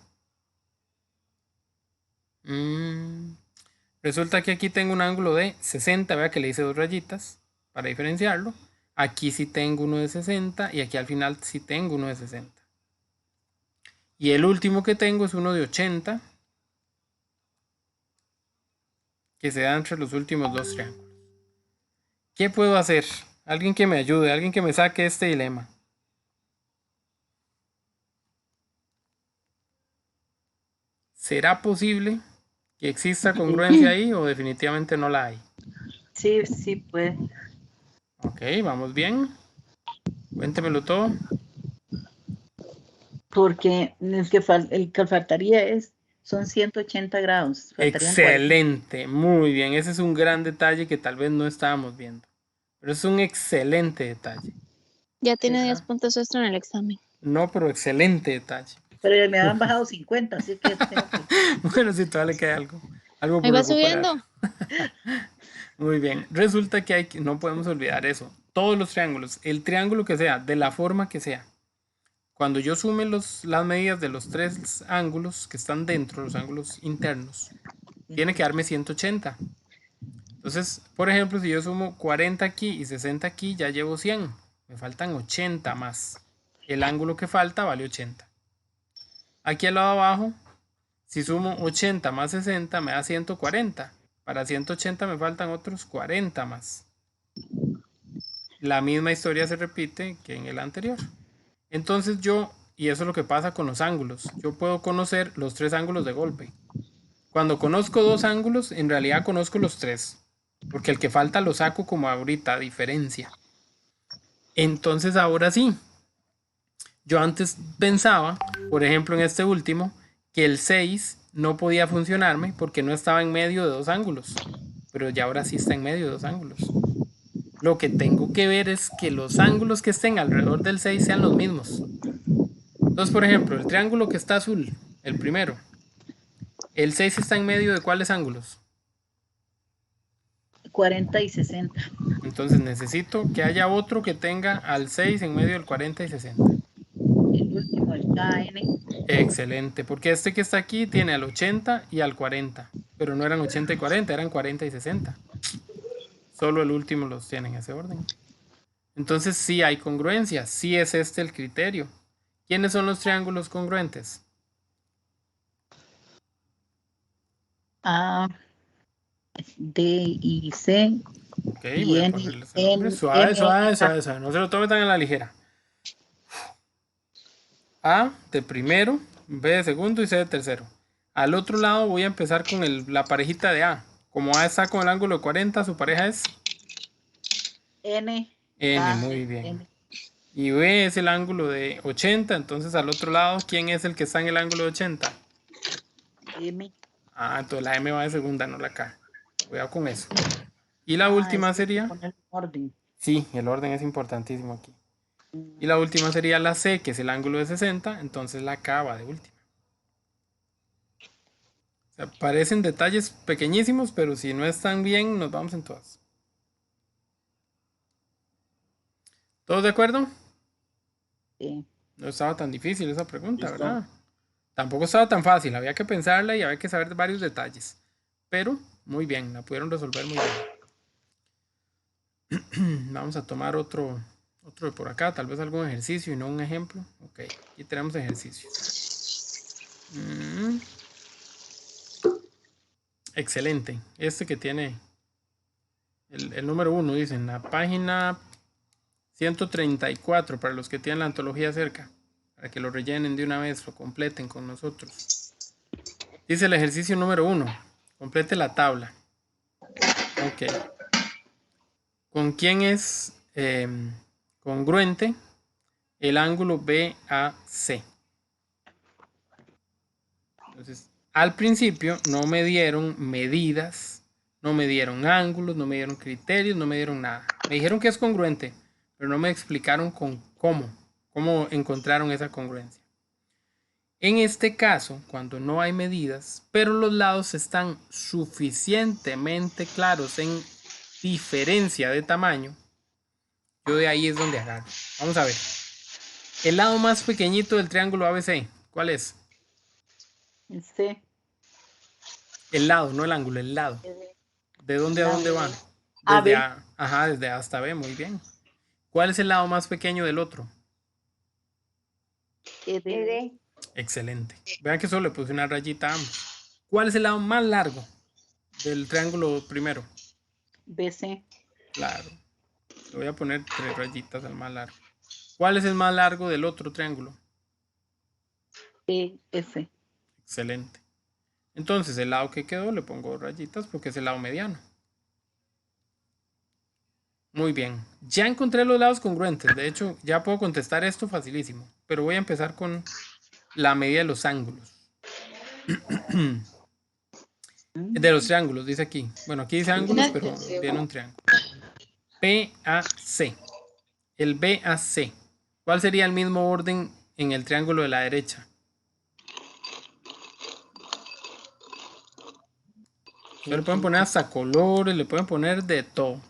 Speaker 1: Resulta que aquí tengo un ángulo de 60, vea que le hice 2 rayitas para diferenciarlo. Aquí sí tengo uno de 60 y aquí al final sí tengo uno de 60. Y el último que tengo es uno de 80, que se da entre los últimos 2 triángulos. ¿Qué puedo hacer? Alguien que me ayude, alguien que me saque este dilema. ¿Será posible que exista congruencia ahí o definitivamente no la hay?
Speaker 3: Sí, sí puede.
Speaker 1: Ok, vamos bien. Cuéntemelo todo.
Speaker 3: Porque el que faltaría son 180 grados. Faltarían 40.
Speaker 1: Excelente, muy bien. Ese es un gran detalle que tal vez no estábamos viendo. Pero es un excelente detalle.
Speaker 5: Ya tiene
Speaker 3: Ajá.
Speaker 5: 10 puntos extra en el examen.
Speaker 1: No, pero excelente detalle.
Speaker 3: Pero me han bajado 50, así que tengo que...
Speaker 1: Bueno, si todavía le queda algo. Algo
Speaker 5: Ahí
Speaker 1: por
Speaker 5: va
Speaker 1: recuperar.
Speaker 5: subiendo.
Speaker 1: Muy bien. Resulta que no podemos olvidar eso. Todos los triángulos, el triángulo que sea, de la forma que sea. Cuando yo sume las medidas de los 3 ángulos que están dentro, los ángulos internos, tiene que darme 180. Entonces, por ejemplo, si yo sumo 40 aquí y 60 aquí, ya llevo 100. Me faltan 80 más. El ángulo que falta vale 80. Aquí al lado abajo, si sumo 80 más 60, me da 140. Para 180 me faltan otros 40 más. La misma historia se repite que en el anterior. Entonces y eso es lo que pasa con los ángulos, yo puedo conocer los 3 ángulos de golpe. Cuando conozco 2 ángulos, en realidad conozco los 3, porque el que falta lo saco como ahorita, diferencia. Entonces ahora sí, yo antes pensaba, por ejemplo en este último, que el 6 no podía funcionarme porque no estaba en medio de dos ángulos, pero ya ahora sí está en medio de dos ángulos. Lo que tengo que ver es que los ángulos que estén alrededor del 6 sean los mismos. Entonces, por ejemplo, el triángulo que está azul, el primero, el 6 está en medio de ¿cuáles ángulos?
Speaker 3: 40 y 60.
Speaker 1: Entonces necesito que haya otro que tenga al 6 en medio del 40 y 60.
Speaker 3: El último, el KN.
Speaker 1: Excelente, porque este que está aquí tiene al 80 y al 40, pero no eran 80 y 40, eran 40 y 60. Solo el último los tiene en ese orden. Entonces sí hay congruencia, sí es este el criterio. ¿Quiénes son los triángulos congruentes?
Speaker 3: A, D y C.
Speaker 1: Ok,
Speaker 3: Y
Speaker 1: voy a
Speaker 3: N,
Speaker 1: ponerles el nombre.
Speaker 3: N,
Speaker 1: Suave,
Speaker 3: M,
Speaker 1: suave,
Speaker 3: A.
Speaker 1: suave, suave. No se lo tome tan a la ligera. A de primero, B de segundo y C de tercero. Al otro lado voy a empezar con la parejita de A. Como A está con el ángulo de 40, su pareja es
Speaker 3: N,
Speaker 1: N,
Speaker 3: A,
Speaker 1: muy bien.
Speaker 3: N,
Speaker 1: Y B es el ángulo de 80, entonces al otro lado, ¿quién es el que está en el ángulo de 80?
Speaker 3: M.
Speaker 1: Ah, entonces la M va de segunda, no la K. Cuidado con eso. Y la
Speaker 3: Es
Speaker 1: última
Speaker 3: que hay que
Speaker 1: sería,
Speaker 3: poner orden.
Speaker 1: sí, el orden es importantísimo aquí. Y la última sería la C, que es el ángulo de 60, entonces la K va de última. O sea, parecen detalles pequeñísimos, pero si no están bien, nos vamos en todas. ¿Todos de acuerdo?
Speaker 3: Sí.
Speaker 1: No estaba tan difícil esa pregunta,
Speaker 6: Listo.
Speaker 1: ¿verdad? Tampoco estaba tan fácil, había que pensarla y había que saber varios detalles. Pero muy bien, la pudieron resolver muy bien. Vamos a tomar otro de por acá, tal vez algún ejercicio y no un ejemplo. Ok, aquí tenemos ejercicios. Excelente. Este que tiene el número 1, dice en la página 134, para los que tienen la antología cerca, para que lo rellenen de una vez, lo completen con nosotros. Dice el ejercicio número 1, complete la tabla. Ok. ¿Con quién es congruente el ángulo BAC? Entonces, al principio no me dieron medidas, no me dieron ángulos, no me dieron criterios, no me dieron nada. Me dijeron que es congruente, pero no me explicaron cómo encontraron esa congruencia. En este caso, cuando no hay medidas, pero los lados están suficientemente claros en diferencia de tamaño, yo de ahí es donde agarro. Vamos a ver. El lado más pequeñito del triángulo ABC, ¿cuál es?
Speaker 3: C.
Speaker 1: El lado, no el ángulo, el lado. ¿De dónde a dónde va?
Speaker 3: A,
Speaker 1: Desde
Speaker 3: B.
Speaker 1: A, ajá, desde A hasta B, muy bien. ¿Cuál es el lado más pequeño del otro?
Speaker 3: D.
Speaker 1: Excelente. Vean que solo le puse una rayita a ambos. ¿Cuál es el lado más largo del triángulo primero?
Speaker 3: BC.
Speaker 1: Claro. Le voy a poner 3 rayitas al más largo. ¿Cuál es el más largo del otro triángulo?
Speaker 3: EF.
Speaker 1: Excelente. Entonces el lado que quedó le pongo rayitas porque es el lado mediano. Muy bien. Ya encontré los lados congruentes. De hecho, ya puedo contestar esto facilísimo. Pero voy a empezar con la medida de los ángulos. De los triángulos, dice aquí. Bueno, aquí dice ángulos, pero viene un triángulo. BAC. El BAC. ¿Cuál sería el mismo orden en el triángulo de la derecha? Ustedes le pueden poner hasta colores, le pueden poner de todo.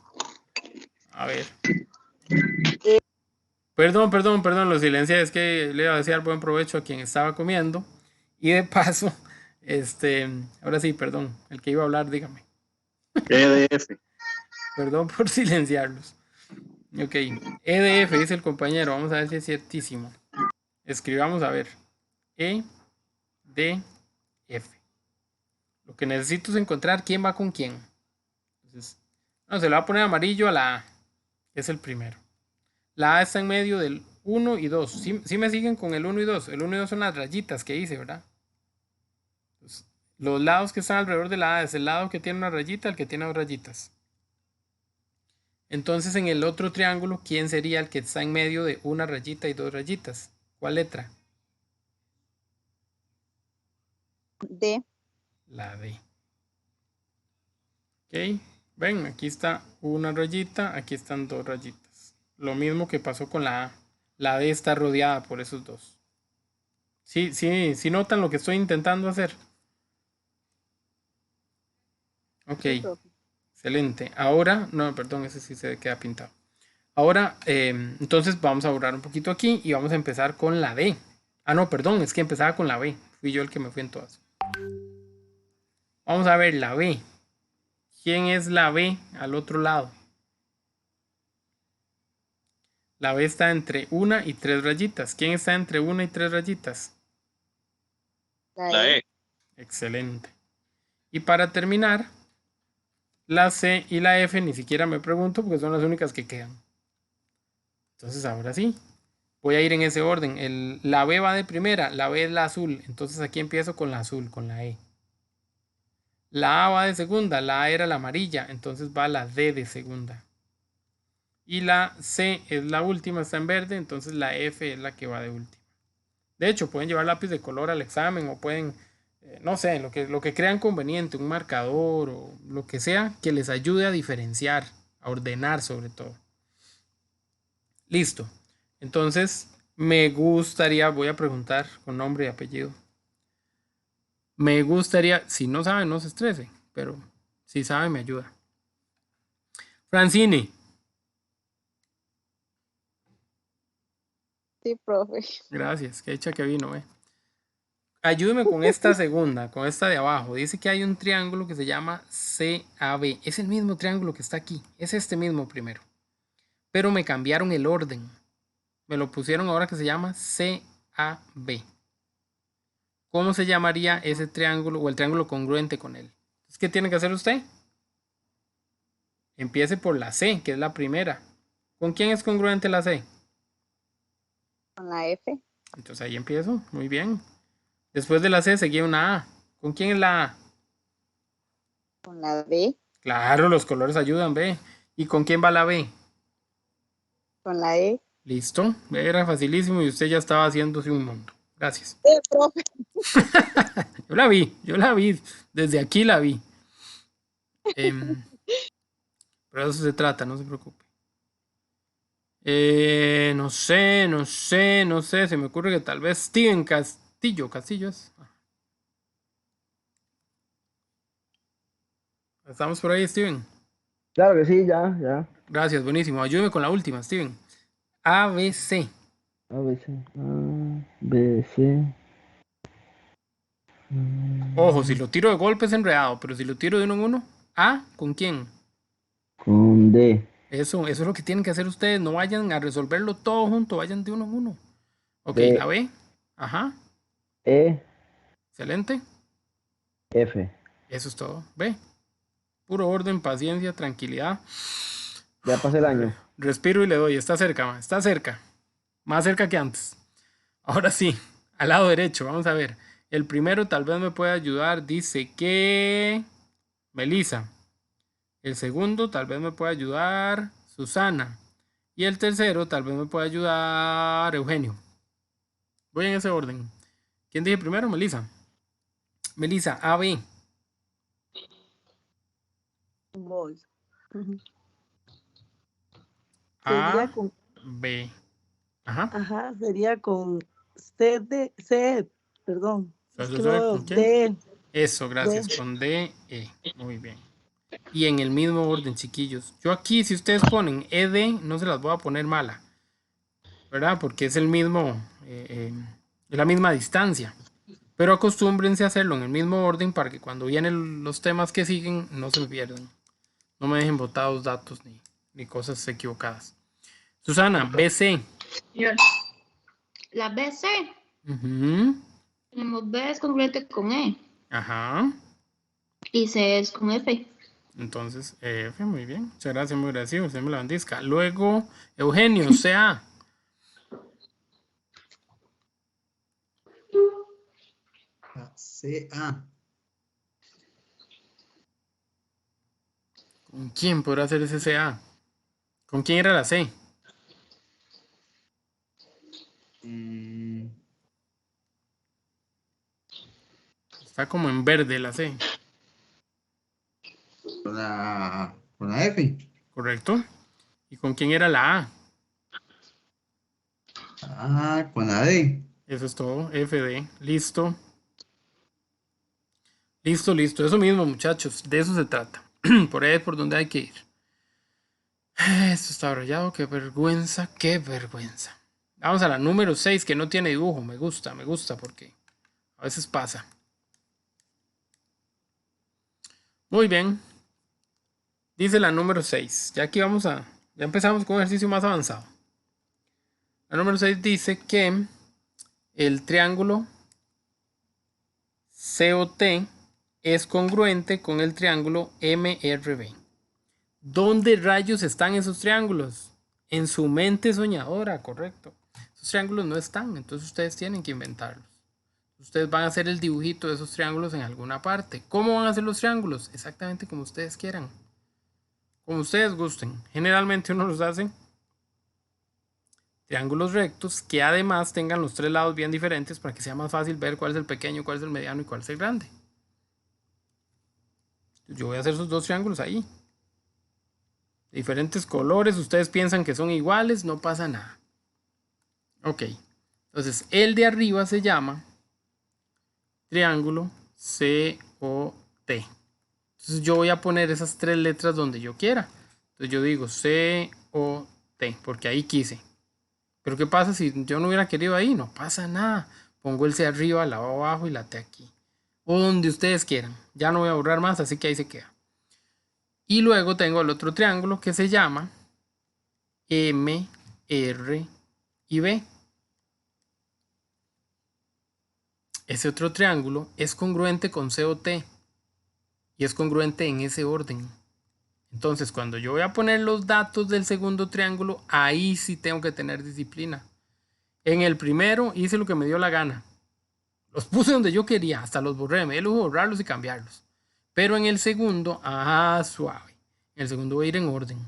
Speaker 1: A ver. Perdón, lo silencié. Es que le iba a desear buen provecho a quien estaba comiendo. Y de paso, ahora sí, perdón. El que iba a hablar, dígame.
Speaker 6: EDF.
Speaker 1: Perdón por silenciarlos. Ok, EDF, dice el compañero. Vamos a ver si es ciertísimo. Escribamos a ver. EDF. Lo que necesito es encontrar quién va con quién. Entonces, no, se le va a poner amarillo a la A. Es el primero. La A está en medio del 1 y 2. ¿Sí me siguen con el 1 y 2? El 1 y 2 son las rayitas que hice, ¿verdad? Entonces, los lados que están alrededor de la A es el lado que tiene una rayita, el que tiene dos rayitas. Entonces, en el otro triángulo, ¿quién sería el que está en medio de una rayita y dos rayitas? ¿Cuál letra?
Speaker 5: D.
Speaker 1: La D. Ok, ven, aquí está una rayita, aquí están dos rayitas. Lo mismo que pasó con la A. La D está rodeada por esos dos. Sí notan lo que estoy intentando hacer. Ok,
Speaker 5: Sí, profe.
Speaker 1: excelente. Ahora, no, perdón, ese sí se queda pintado. Ahora, entonces vamos a borrar un poquito aquí y vamos a empezar con la D. Ah, no, perdón, es que empezaba con la B. Fui yo el que me fui en todas. Vamos a ver la B. ¿Quién es la B al otro lado? La B está entre una y tres rayitas. ¿Quién está entre una y tres rayitas?
Speaker 5: La E.
Speaker 1: Excelente. Y para terminar, la C y la F ni siquiera me pregunto porque son las únicas que quedan. Entonces ahora sí, voy a ir en ese orden. La B va de primera, la B es la azul. Entonces aquí empiezo con la azul, con la E. La A va de segunda, la A era la amarilla. Entonces va la D de segunda. Y la C es la última, está en verde. Entonces la F es la que va de última. De hecho, pueden llevar lápiz de color al examen o pueden, no sé, lo que crean conveniente, un marcador o lo que sea que les ayude a diferenciar, a ordenar sobre todo. Listo. Entonces, me gustaría, voy a preguntar con nombre y apellido. Me gustaría, si no saben, no se estresen, pero si saben, me ayuda. Francine,
Speaker 5: Sí, profe.
Speaker 1: gracias, qué hecha que vino, Ayúdeme con esta segunda, con esta de abajo. Dice que hay un triángulo que se llama CAB. Es el mismo triángulo que está aquí. Es este mismo primero. Pero me cambiaron el orden. Me lo pusieron ahora que se llama CAB. ¿Cómo se llamaría ese triángulo o el triángulo congruente con él? ¿Qué tiene que hacer usted? Empiece por la C, que es la primera. ¿Con quién es congruente la C?
Speaker 5: Con la F.
Speaker 1: Entonces ahí empiezo. Muy bien. Después de la C seguía una A. ¿Con quién es la A?
Speaker 5: Con la B.
Speaker 1: Claro, los colores ayudan, ve. ¿Y con quién va la B?
Speaker 5: Con la E.
Speaker 1: Listo. Era facilísimo y usted ya estaba haciéndose un mundo. Gracias.
Speaker 5: Profe.
Speaker 1: Yo la vi. Desde aquí la vi. Pero de eso se trata, no se preocupe. No sé. Se me ocurre que tal vez Steven Castillos. ¿Estamos por ahí, Steven?
Speaker 4: Claro que sí, ya.
Speaker 1: Gracias, buenísimo. Ayúdeme con la última, Steven. ABC.
Speaker 4: A, B, C. A, B, C.
Speaker 1: Ojo, si lo tiro de golpe es enredado, pero si lo tiro de uno en uno, A, ¿con quién?
Speaker 4: Con D.
Speaker 1: Eso es lo que tienen que hacer ustedes. No vayan a resolverlo todo junto, vayan de uno en uno. Ok,
Speaker 4: D,
Speaker 1: la B. Ajá.
Speaker 4: E,
Speaker 1: Excelente.
Speaker 4: F.
Speaker 1: Eso es todo. B. Puro orden, paciencia, tranquilidad.
Speaker 4: Ya pasé el año.
Speaker 1: Respiro y le doy. Está cerca, ma. Está cerca. Más cerca que antes. Ahora sí, al lado derecho. Vamos a ver. El primero tal vez me puede ayudar. Dice que Melissa. El segundo tal vez me puede ayudar Susana. Y el tercero tal vez me puede ayudar Eugenio. Voy en ese orden. ¿Quién dije primero? Melissa. Melissa, A, B.
Speaker 7: Voy.
Speaker 1: A,
Speaker 7: Sería con,
Speaker 1: B. Ajá.
Speaker 7: ajá, sería con C, perdón. Es que no veo
Speaker 1: ¿Con quién?
Speaker 7: D.
Speaker 1: Eso, gracias.
Speaker 7: D.
Speaker 1: Con D, E. Muy bien. Y en el mismo orden, chiquillos. Yo aquí, si ustedes ponen ED, no se las voy a poner mala. ¿Verdad? Porque es el mismo, es la misma distancia. Pero acostúmbrense a hacerlo en el mismo orden para que cuando vienen los temas que siguen no se me pierdan. No me dejen botados datos ni cosas equivocadas. Susana, BC.
Speaker 8: La BC,
Speaker 1: Ujú.
Speaker 8: tenemos B es congruente con E
Speaker 1: Ajá.
Speaker 8: y C es con F.
Speaker 1: Entonces, F, muy bien. Muchas gracias, muy agradecido. Usted me la bendizca. Luego, Eugenio, CA.
Speaker 6: CA.
Speaker 1: ¿Con quién podrá hacer ese CA? ¿Con quién era la C? Está como en verde la C.
Speaker 9: Con la F.
Speaker 1: ¿Correcto? ¿Y con quién era la A?
Speaker 9: Con la D.
Speaker 1: Eso es todo. FD. Listo. Listo, listo. Eso mismo, muchachos. De eso se trata. Por ahí es por donde hay que ir. Esto está rayado. Qué vergüenza. Qué vergüenza. Vamos a la número 6 que no tiene dibujo. Me gusta porque a veces pasa. Muy bien. Dice la número 6. Ya aquí ya empezamos con un ejercicio más avanzado. La número 6 dice que el triángulo COT es congruente con el triángulo MRB. ¿Dónde rayos están esos triángulos? En su mente soñadora, correcto. Esos triángulos no están, entonces ustedes tienen que inventarlos. Ustedes van a hacer el dibujito de esos triángulos en alguna parte. ¿Cómo van a hacer los triángulos? Exactamente como ustedes quieran. Como ustedes gusten. Generalmente uno los hace triángulos rectos que además tengan los tres lados bien diferentes para que sea más fácil ver cuál es el pequeño, cuál es el mediano y cuál es el grande. Yo voy a hacer esos dos triángulos ahí. Diferentes colores, ustedes piensan que son iguales, no pasa nada. Ok, entonces el de arriba se llama triángulo COT. Entonces yo voy a poner esas tres letras donde yo quiera. Entonces yo digo COT, porque ahí quise. Pero ¿qué pasa si yo no hubiera querido ahí? No pasa nada. Pongo el C arriba, la O abajo y la T aquí. O donde ustedes quieran. Ya no voy a borrar más, así que ahí se queda. Y luego tengo el otro triángulo que se llama M, R y B. Ese otro triángulo es congruente con COT y es congruente en ese orden. Entonces, cuando yo voy a poner los datos del segundo triángulo, ahí sí tengo que tener disciplina. En el primero hice lo que me dio la gana. Los puse donde yo quería, hasta los borré, me dio lujo borrarlos y cambiarlos. Pero en el segundo, suave. En el segundo voy a ir en orden.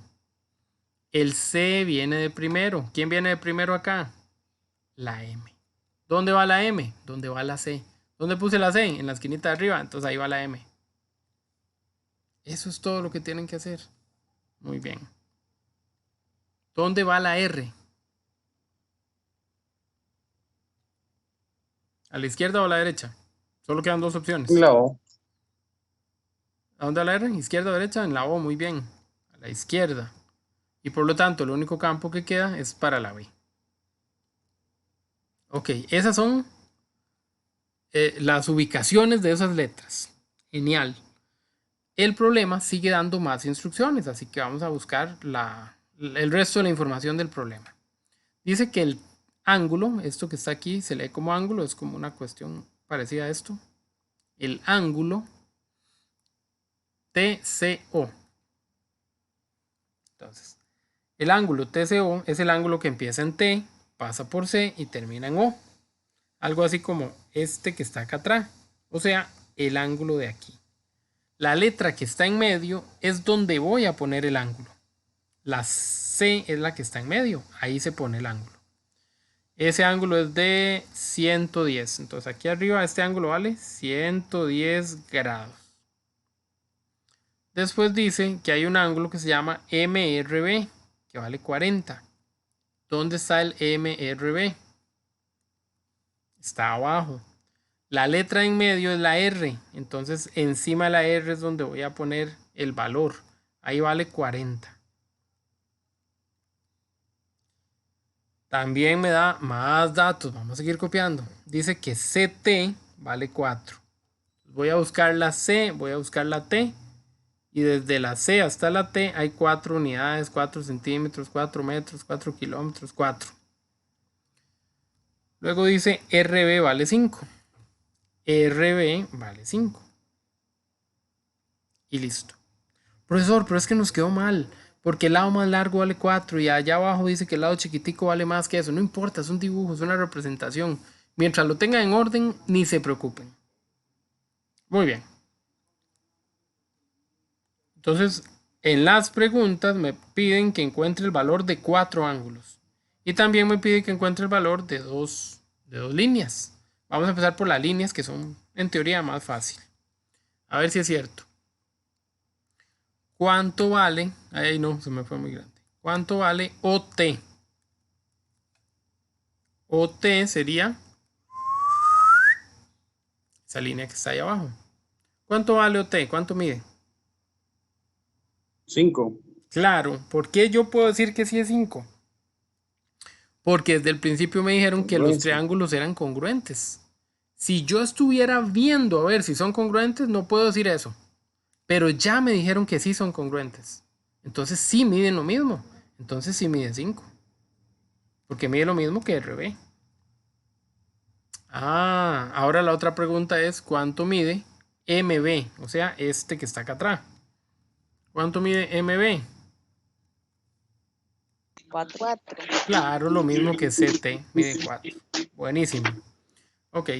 Speaker 1: El C viene de primero. ¿Quién viene de primero acá? La M. ¿Dónde va la M? ¿Dónde va la C? ¿Dónde puse la C? En la esquinita de arriba, entonces ahí va la M. Eso es todo lo que tienen que hacer. Muy bien. ¿Dónde va la R? ¿A la izquierda o a la derecha? Solo quedan dos opciones.
Speaker 6: La O.
Speaker 1: ¿A dónde va la R? ¿Izquierda o derecha? En la O, muy bien. A la izquierda. Y por lo tanto, el único campo que queda es para la B. Ok, esas son las ubicaciones de esas letras. Genial. El problema sigue dando más instrucciones, así que vamos a buscar el resto de la información del problema. Dice que el ángulo, esto que está aquí se lee como ángulo, es como una cuestión parecida a esto. El ángulo TCO. Entonces, el ángulo TCO es el ángulo que empieza en T, pasa por C y termina en O. Algo así como este que está acá atrás. O sea, el ángulo de aquí. La letra que está en medio es donde voy a poner el ángulo. La C es la que está en medio. Ahí se pone el ángulo. Ese ángulo es de 110. Entonces aquí arriba este ángulo vale 110 grados. Después dice que hay un ángulo que se llama MRB, que vale 40. ¿Dónde está el MRB? Está abajo. La letra en medio es la R, entonces encima de la R es donde voy a poner el valor. Ahí vale 40. También me da más datos, vamos a seguir copiando. Dice que CT vale 4. Voy a buscar la C, voy a buscar la T. Y desde la C hasta la T hay 4 unidades, 4 centímetros, 4 metros, 4 kilómetros, 4. Luego dice RB vale 5. RB vale 5. Y listo. Profesor, pero es que nos quedó mal. Porque el lado más largo vale 4 y allá abajo dice que el lado chiquitico vale más que eso. No importa, es un dibujo, es una representación. Mientras lo tengan en orden, ni se preocupen. Muy bien. Entonces, En las preguntas me piden que encuentre el valor de 4 ángulos. Y también me piden que encuentre el valor de dos líneas. Vamos a empezar por las líneas que son en teoría más fácil. A ver si es cierto. ¿Cuánto vale? Ay, no, se me fue muy grande. ¿Cuánto vale OT? OT sería esa línea que está ahí abajo. ¿Cuánto vale OT? ¿Cuánto mide?
Speaker 6: 5.
Speaker 1: Claro, ¿por qué yo puedo decir que sí es 5? Porque desde el principio me dijeron que los
Speaker 6: Congruencia.
Speaker 1: triángulos eran congruentes. Si yo estuviera viendo a ver si son congruentes, no puedo decir eso. Pero ya me dijeron que sí son congruentes. Entonces sí miden lo mismo. Entonces sí mide 5. Porque mide lo mismo que RB. Ah, ahora la otra pregunta es ¿cuánto mide MB? O sea, este que está acá atrás. ¿Cuánto mide MB?
Speaker 5: 4.
Speaker 1: Claro, lo mismo que CT, mide 4. Buenísimo. Ok.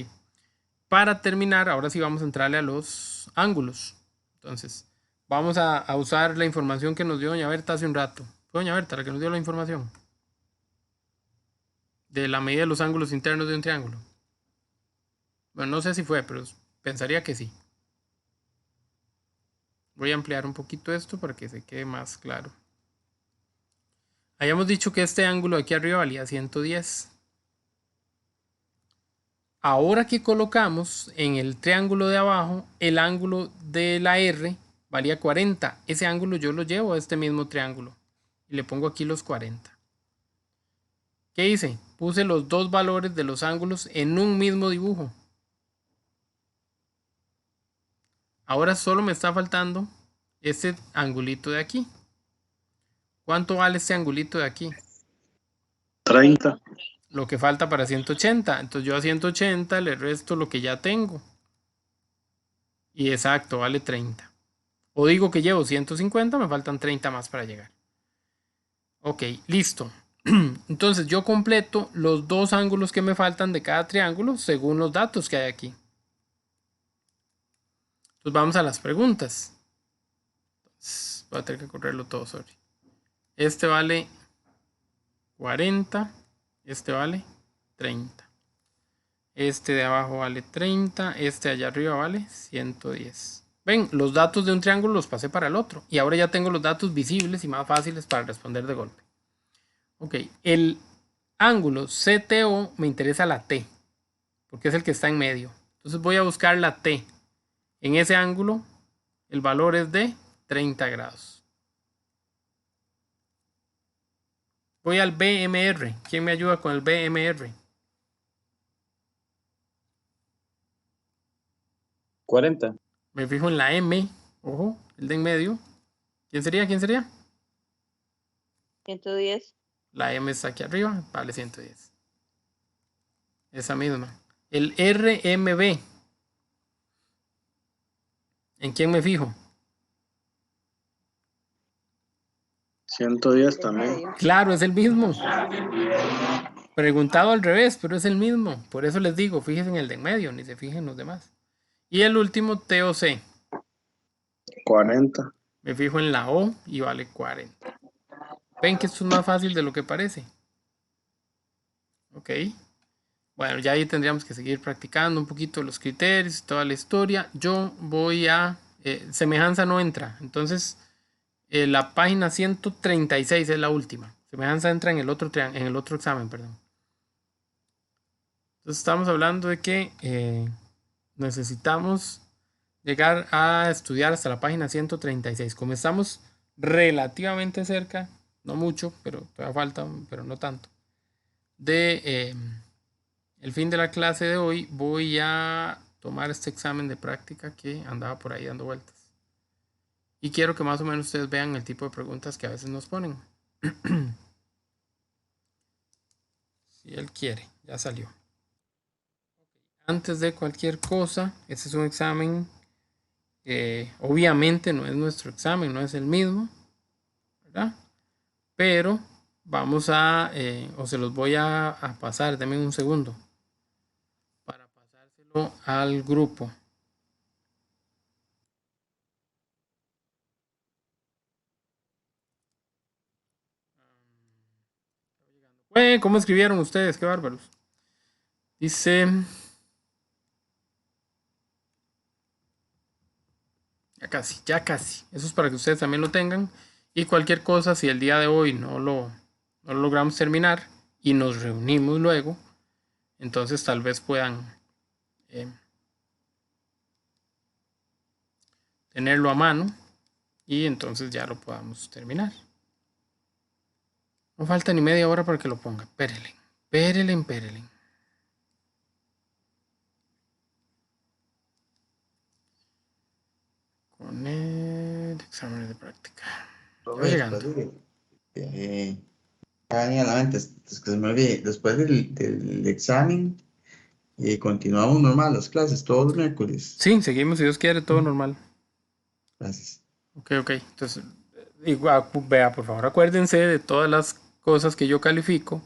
Speaker 1: Para terminar, ahora sí vamos a entrarle a los ángulos. Entonces, vamos a usar la información que nos dio doña Berta hace un rato. Fue doña Berta la que nos dio la información de la medida de los ángulos internos de un triángulo. Bueno, no sé si fue, pero pensaría que sí. Voy a ampliar un poquito esto para que se quede más claro. Habíamos dicho que este ángulo de aquí arriba valía 110. Ahora que colocamos en el triángulo de abajo, el ángulo de la R valía 40. Ese ángulo yo lo llevo a este mismo triángulo. Y le pongo aquí los 40. ¿Qué hice? Puse los dos valores de los ángulos en un mismo dibujo. Ahora solo me está faltando este angulito de aquí. ¿Cuánto vale este angulito de aquí?
Speaker 6: 30.
Speaker 1: Lo que falta para 180. Entonces yo a 180 le resto lo que ya tengo. Y exacto, vale 30. O digo que llevo 150, me faltan 30 más para llegar. Ok, listo. Entonces yo completo los dos ángulos que me faltan de cada triángulo según los datos que hay aquí. Entonces vamos a las preguntas. Entonces, voy a tener que correrlo todo, sorry. Este vale 40. Este vale 30. Este de abajo vale 30. Este allá arriba vale 110. Ven, los datos de un triángulo los pasé para el otro. Y ahora ya tengo los datos visibles y más fáciles para responder de golpe. Ok, el ángulo CTO me interesa la T, porque es el que está en medio. Entonces voy a buscar la T. En ese ángulo, el valor es de 30 grados. Voy al BMR. ¿Quién me ayuda con el BMR?
Speaker 6: 40.
Speaker 1: Me fijo en la M. Ojo, el de en medio. ¿Quién sería? ¿Quién sería?
Speaker 2: 110.
Speaker 1: La M está aquí arriba, vale 110. Esa misma. El RMB. ¿En quién me fijo?
Speaker 6: 110 también.
Speaker 1: Claro, es el mismo. Preguntado al revés, pero es el mismo. Por eso les digo, fíjense en el de en medio, ni se fijen en los demás. Y el último, TOC.
Speaker 6: 40.
Speaker 1: Me fijo en la O y vale 40. Ven que esto es más fácil de lo que parece. Ok. Bueno, ya ahí tendríamos que seguir practicando un poquito los criterios y toda la historia. Yo voy a... semejanza no entra. Entonces, la página 136 es la última. Semejanza entra en el otro examen, perdón. Entonces estamos hablando de que necesitamos llegar a estudiar hasta la página 136. Como estamos relativamente cerca, no mucho, pero todavía falta, pero no tanto, de el fin de la clase de hoy, voy a tomar este examen de práctica que andaba por ahí dando vueltas. Y quiero que más o menos ustedes vean el tipo de preguntas que a veces nos ponen. Si él quiere, ya salió. Antes de cualquier cosa, este es un examen, obviamente no es nuestro examen, no es el mismo, ¿verdad? Pero vamos a, o se los voy a pasar, denme un segundo, para pasárselo al grupo. ¿Cómo escribieron ustedes? Qué bárbaros. Dice... Ya casi, ya casi. Eso es para que ustedes también lo tengan. Y cualquier cosa, si el día de hoy no lo logramos terminar y nos reunimos luego, entonces tal vez puedan tenerlo a mano y entonces ya lo podamos terminar. No falta ni media hora para que lo ponga. Pérelen. Con el examen de práctica. Ya va llegando.
Speaker 9: Daniel, antes que se me olvide, después del examen, continuamos normal las clases todos los miércoles.
Speaker 1: Sí, seguimos si Dios quiere, todo normal.
Speaker 9: Gracias.
Speaker 1: Ok. Entonces, igual, vea, por favor, acuérdense de todas las cosas que yo califico.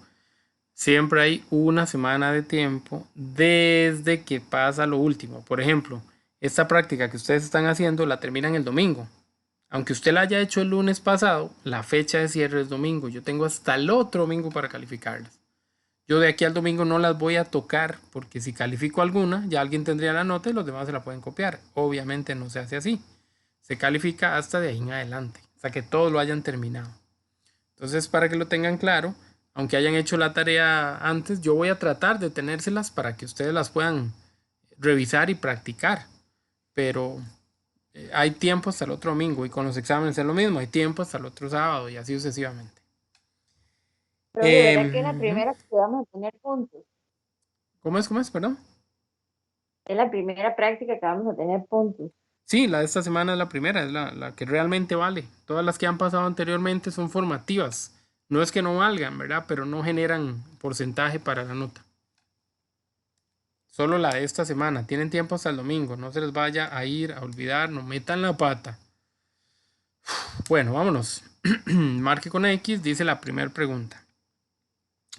Speaker 1: Siempre hay una semana de tiempo desde que pasa lo último. Por ejemplo, esta práctica que ustedes están haciendo la terminan el domingo. Aunque usted la haya hecho el lunes pasado, la fecha de cierre es domingo. Yo tengo hasta el otro domingo para calificarlas. Yo de aquí al domingo no las voy a tocar porque si califico alguna, ya alguien tendría la nota y los demás se la pueden copiar. Obviamente no se hace así. Se califica hasta de ahí en adelante, hasta que todos lo hayan terminado. Entonces, para que lo tengan claro, aunque hayan hecho la tarea antes, yo voy a tratar de tenérselas para que ustedes las puedan revisar y practicar. Pero hay tiempo hasta el otro domingo y con los exámenes es lo mismo, hay tiempo hasta el otro sábado y así sucesivamente.
Speaker 2: Pero ¿verdad que es la primera que vamos a tener puntos?
Speaker 1: ¿Cómo es? Perdón.
Speaker 2: Es la primera práctica que vamos a tener puntos.
Speaker 1: Sí, la de esta semana es la primera, es la que realmente vale. Todas las que han pasado anteriormente son formativas. No es que no valgan, ¿verdad? Pero no generan porcentaje para la nota. Solo la de esta semana. Tienen tiempo hasta el domingo. No se les vaya a ir a olvidar. No metan la pata. Bueno, vámonos. Marque con X, dice la primera pregunta.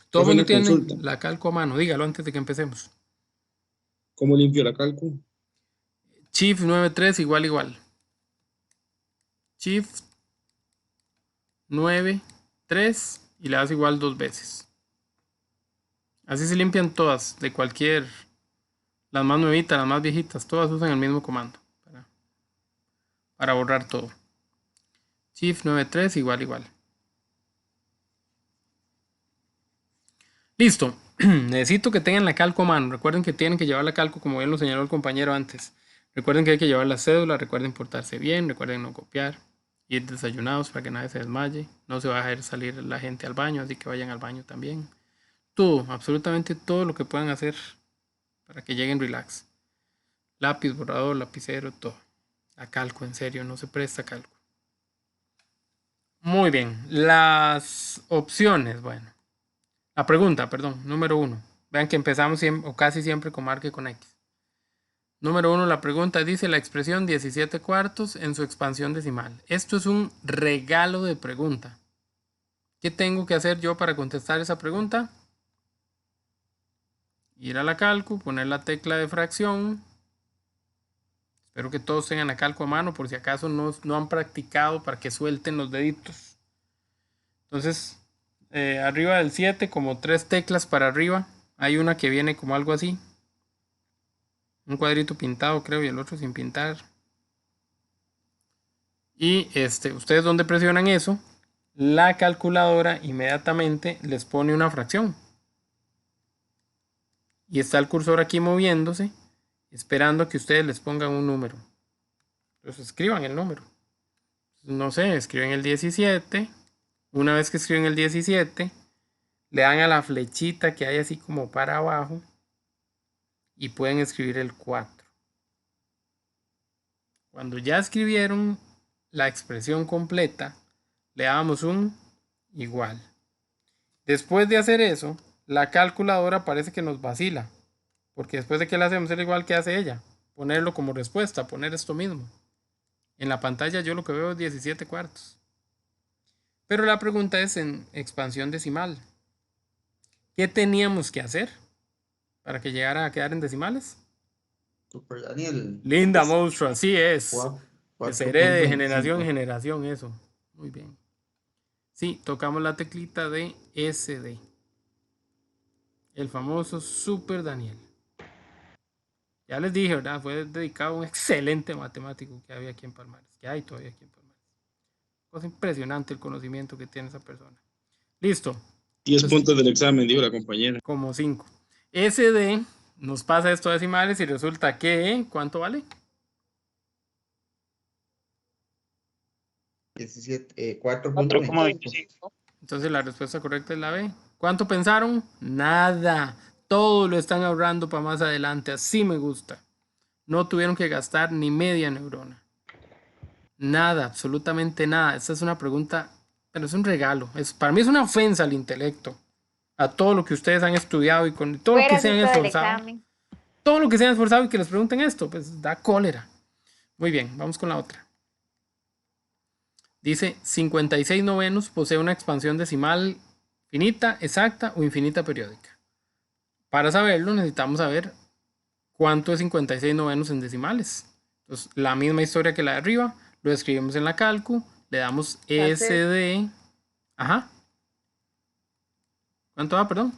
Speaker 1: Todo el mundo tiene
Speaker 6: consulta.
Speaker 1: la calco a mano. Dígalo antes de que empecemos.
Speaker 6: ¿Cómo limpio la calco?
Speaker 1: Shift 93 igual. Shift 93 y le das igual 2 veces. Así se limpian todas, de cualquier, las más nuevitas, las más viejitas, todas usan el mismo comando para borrar todo. Shift 93 igual. Listo. Necesito que tengan la calco a mano. Recuerden que tienen que llevar la calco como bien lo señaló el compañero antes. Recuerden que hay que llevar la cédula, recuerden portarse bien, recuerden no copiar, ir desayunados para que nadie se desmaye, no se va a dejar salir la gente al baño, así que vayan al baño también. Todo, absolutamente todo lo que puedan hacer para que lleguen relax. Lápiz, borrador, lapicero, todo. La calco, en serio, no se presta calco. Muy bien, las opciones, bueno. La pregunta, perdón, número 1. Vean que empezamos siempre, o casi siempre con marque con X. Número 1, la pregunta dice la expresión 17 cuartos en su expansión decimal. Esto es un regalo de pregunta. ¿Qué tengo que hacer yo para contestar esa pregunta? Ir a la calco, poner la tecla de fracción. Espero que todos tengan la calco a mano por si acaso no han practicado para que suelten los deditos. Entonces, arriba del 7, como 3 teclas para arriba, hay una que viene como algo así. Un cuadrito pintado, creo, y el otro sin pintar. Y ustedes donde presionan eso, la calculadora inmediatamente les pone una fracción. Y está el cursor aquí moviéndose, esperando que ustedes les pongan un número. Entonces escriban el número. No sé, escriben el 17. Una vez que escriben el 17, le dan a la flechita que hay así como para abajo y pueden escribir el 4. Cuando ya escribieron la expresión completa, le damos un igual. Después de hacer eso, la calculadora parece que nos vacila, porque después de que le hacemos el igual que hace ella, ponerlo como respuesta, poner esto mismo. En la pantalla yo lo que veo es 17 cuartos. Pero la pregunta es en expansión decimal. ¿Qué teníamos que hacer para que llegara a quedar en decimales?
Speaker 9: Super Daniel.
Speaker 1: Linda monstruo, así es. Que se herede de
Speaker 9: 4.25.
Speaker 1: generación en generación eso. Muy bien. Sí, tocamos la teclita de SD. El famoso Super Daniel. Ya les dije, ¿verdad? Fue dedicado a un excelente matemático que había aquí en Palmares, que hay todavía aquí en Palmares. Cosa impresionante el conocimiento que tiene esa persona. Listo.
Speaker 6: 10
Speaker 1: Entonces,
Speaker 6: puntos del examen, digo la compañera.
Speaker 1: como 5. SD nos pasa esto a decimales y resulta que, ¿cuánto vale?
Speaker 9: 4.25.
Speaker 1: Entonces la respuesta correcta es la B. ¿Cuánto pensaron? Nada. Todo lo están ahorrando para más adelante. Así me gusta. No tuvieron que gastar ni media neurona. Nada, absolutamente nada. Esta es una pregunta, pero es un regalo. Para mí es una ofensa al intelecto. A todo lo que ustedes han estudiado y con todo lo que se han esforzado. Todo lo que se han esforzado y que les pregunten esto, pues da cólera. Muy bien, vamos con la otra. Dice 56 novenos posee una expansión decimal finita, exacta o infinita periódica. Para saberlo necesitamos saber cuánto es 56 novenos en decimales. Entonces, la misma historia que la de arriba, lo escribimos en la calcu, le damos SD. Ajá. ¿Cuánto va, perdón?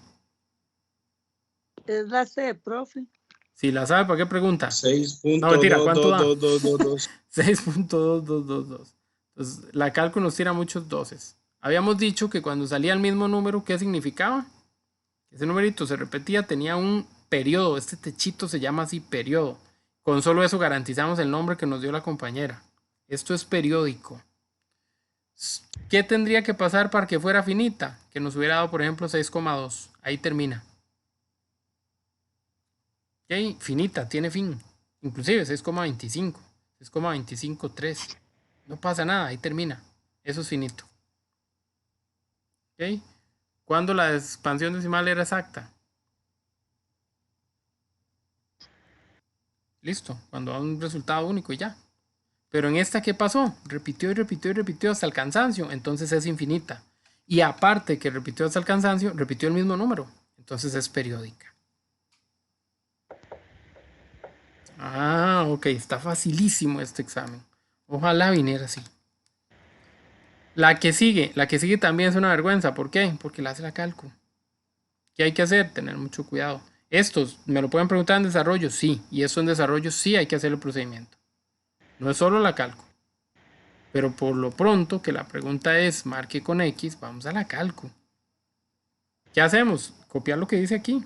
Speaker 7: Es la C, profe.
Speaker 1: Si la sabe, ¿para qué pregunta?
Speaker 6: 6.222.
Speaker 1: No, mentira, ¿cuánto da? 6.2222. Entonces, la cálculo nos tira muchos doces. Habíamos dicho que cuando salía el mismo número, ¿qué significaba? Ese numerito se repetía, tenía un periodo. Este techito se llama así, periodo. Con solo eso garantizamos el nombre que nos dio la compañera. Esto es periódico. ¿Qué tendría que pasar para que fuera finita? Que nos hubiera dado, por ejemplo, 6,2. Ahí termina. ¿Ok? Finita, tiene fin. Inclusive 6,25. 6,253. No pasa nada, ahí termina. Eso es finito. ¿Ok? ¿Cuándo la expansión decimal era exacta? Listo, cuando da un resultado único y ya. Pero en esta, ¿qué pasó? Repitió y repitió y repitió hasta el cansancio. Entonces es infinita. Y aparte que repitió hasta el cansancio, repitió el mismo número. Entonces es periódica. Ah, ok, está facilísimo este examen. Ojalá viniera así. La que sigue también es una vergüenza. ¿Por qué? Porque la hace la calco. ¿Qué hay que hacer? Tener mucho cuidado. Estos, ¿me lo pueden preguntar en desarrollo? Sí. Y eso en desarrollo sí hay que hacer el procedimiento. No es solo la calco. Pero por lo pronto, que la pregunta es marque con X, vamos a la calco. ¿Qué hacemos? Copiar lo que dice aquí.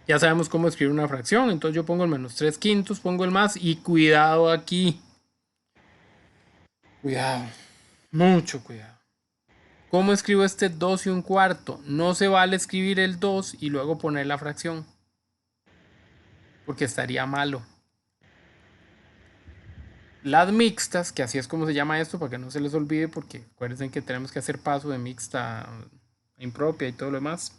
Speaker 1: Ya sabemos cómo escribir una fracción. Entonces yo pongo el menos 3/5, pongo el más y cuidado aquí. Cuidado. Mucho cuidado. ¿Cómo escribo este 2 y 1/4? No se vale escribir el 2 y luego poner la fracción. Porque estaría malo. Las mixtas, que así es como se llama esto, para que no se les olvide, porque acuérdense que tenemos que hacer paso de mixta a impropia y todo lo demás.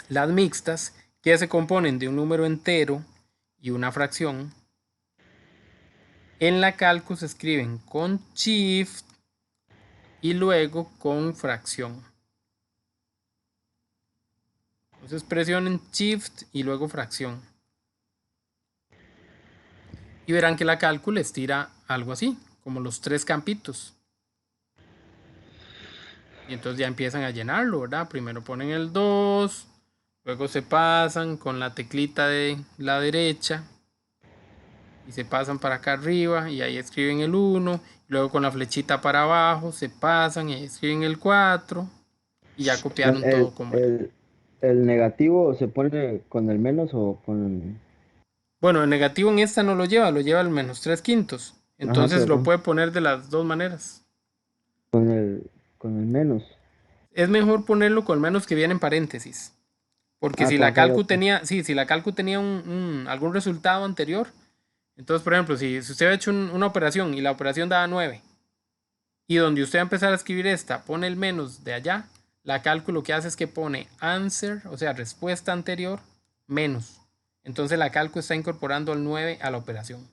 Speaker 1: Las mixtas, que se componen de un número entero y una fracción, en la calcu se escriben con shift y luego con fracción. Entonces presionen shift y luego fracción. Y verán que la calcu les tira algo así, como los 3 campitos. Y entonces ya empiezan a llenarlo, ¿verdad? Primero ponen el 2, luego se pasan con la teclita de la derecha y se pasan para acá arriba y ahí escriben el 1, luego con la flechita para abajo se pasan y escriben el 4 y ya copiaron todo como
Speaker 4: el negativo se pone con el menos o con...
Speaker 1: Bueno, el negativo en esta no lo lleva el menos 3/5. Entonces
Speaker 4: Ajá,
Speaker 1: lo puede poner de las dos maneras.
Speaker 4: Con el menos.
Speaker 1: Es mejor ponerlo con menos que viene en paréntesis. Porque si la calcu tenía, si la calcu tenía algún resultado anterior, entonces, por ejemplo, si usted ha hecho una operación y la operación daba 9, y donde usted va a empezar a escribir esta, pone el menos de allá, la cálculo que hace es que pone answer, o sea, respuesta anterior, menos. Entonces la cálculo está incorporando el 9 a la operación.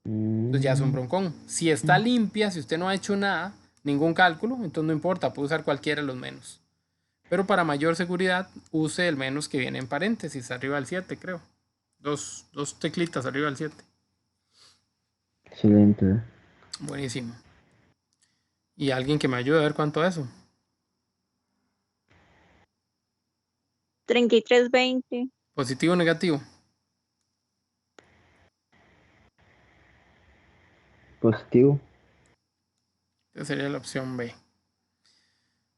Speaker 1: Entonces ya es un broncón. Si está limpia, si usted no ha hecho nada, ningún cálculo, entonces no importa, puede usar cualquiera de los menos. Pero para mayor seguridad, use el menos que viene en paréntesis, arriba del 7, creo. Dos teclitas arriba del 7.
Speaker 4: Excelente.
Speaker 1: Buenísimo. ¿Y alguien que me ayude a ver cuánto es eso?
Speaker 5: 3320.
Speaker 1: ¿Positivo o negativo?
Speaker 4: Positivo.
Speaker 1: Esa sería la opción B.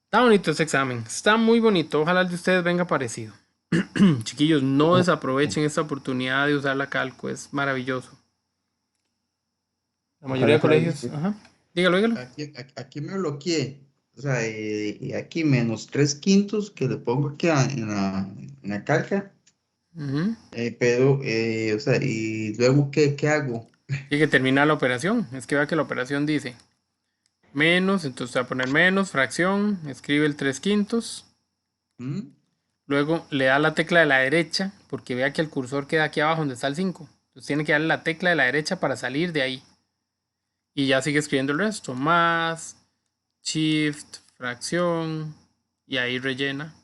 Speaker 1: Está bonito ese examen. Está muy bonito. Ojalá el de ustedes venga parecido. Chiquillos, no desaprovechen esta oportunidad de usar la calco. Es maravilloso. La mayoría de colegios. Ajá. Dígalo, dígalo.
Speaker 9: Aquí me bloqueé. O sea, y aquí menos 3/5 que le pongo aquí en la calca.
Speaker 1: Ujú.
Speaker 9: Pero, o sea, y luego, ¿qué hago?
Speaker 1: Tiene que terminar la operación. Es que vea que la operación dice menos, entonces va a poner menos, fracción, escribe el 3/5.
Speaker 9: ¿Mm?
Speaker 1: Luego le da la tecla de la derecha, porque vea que el cursor queda aquí abajo donde está el 5. Entonces tiene que darle la tecla de la derecha para salir de ahí. Y ya sigue escribiendo el resto. Más, shift, fracción. Y ahí rellena.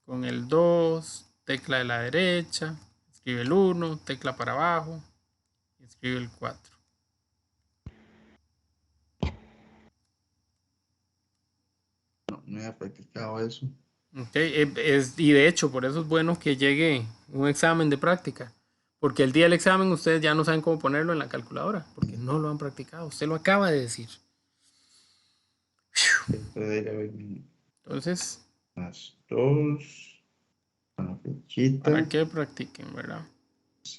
Speaker 1: Con el 2, tecla de la derecha. Escribe el 1, tecla para abajo. Y escribe el 4.
Speaker 9: No había practicado eso.
Speaker 1: Okay. Y de hecho, por eso es bueno que llegue un examen de práctica. Porque el día del examen ustedes ya no saben cómo ponerlo en la calculadora. Porque no lo han practicado. Usted lo acaba de decir. Entonces,
Speaker 9: Las 2. Con la flechita.
Speaker 1: para que practiquen, ¿verdad?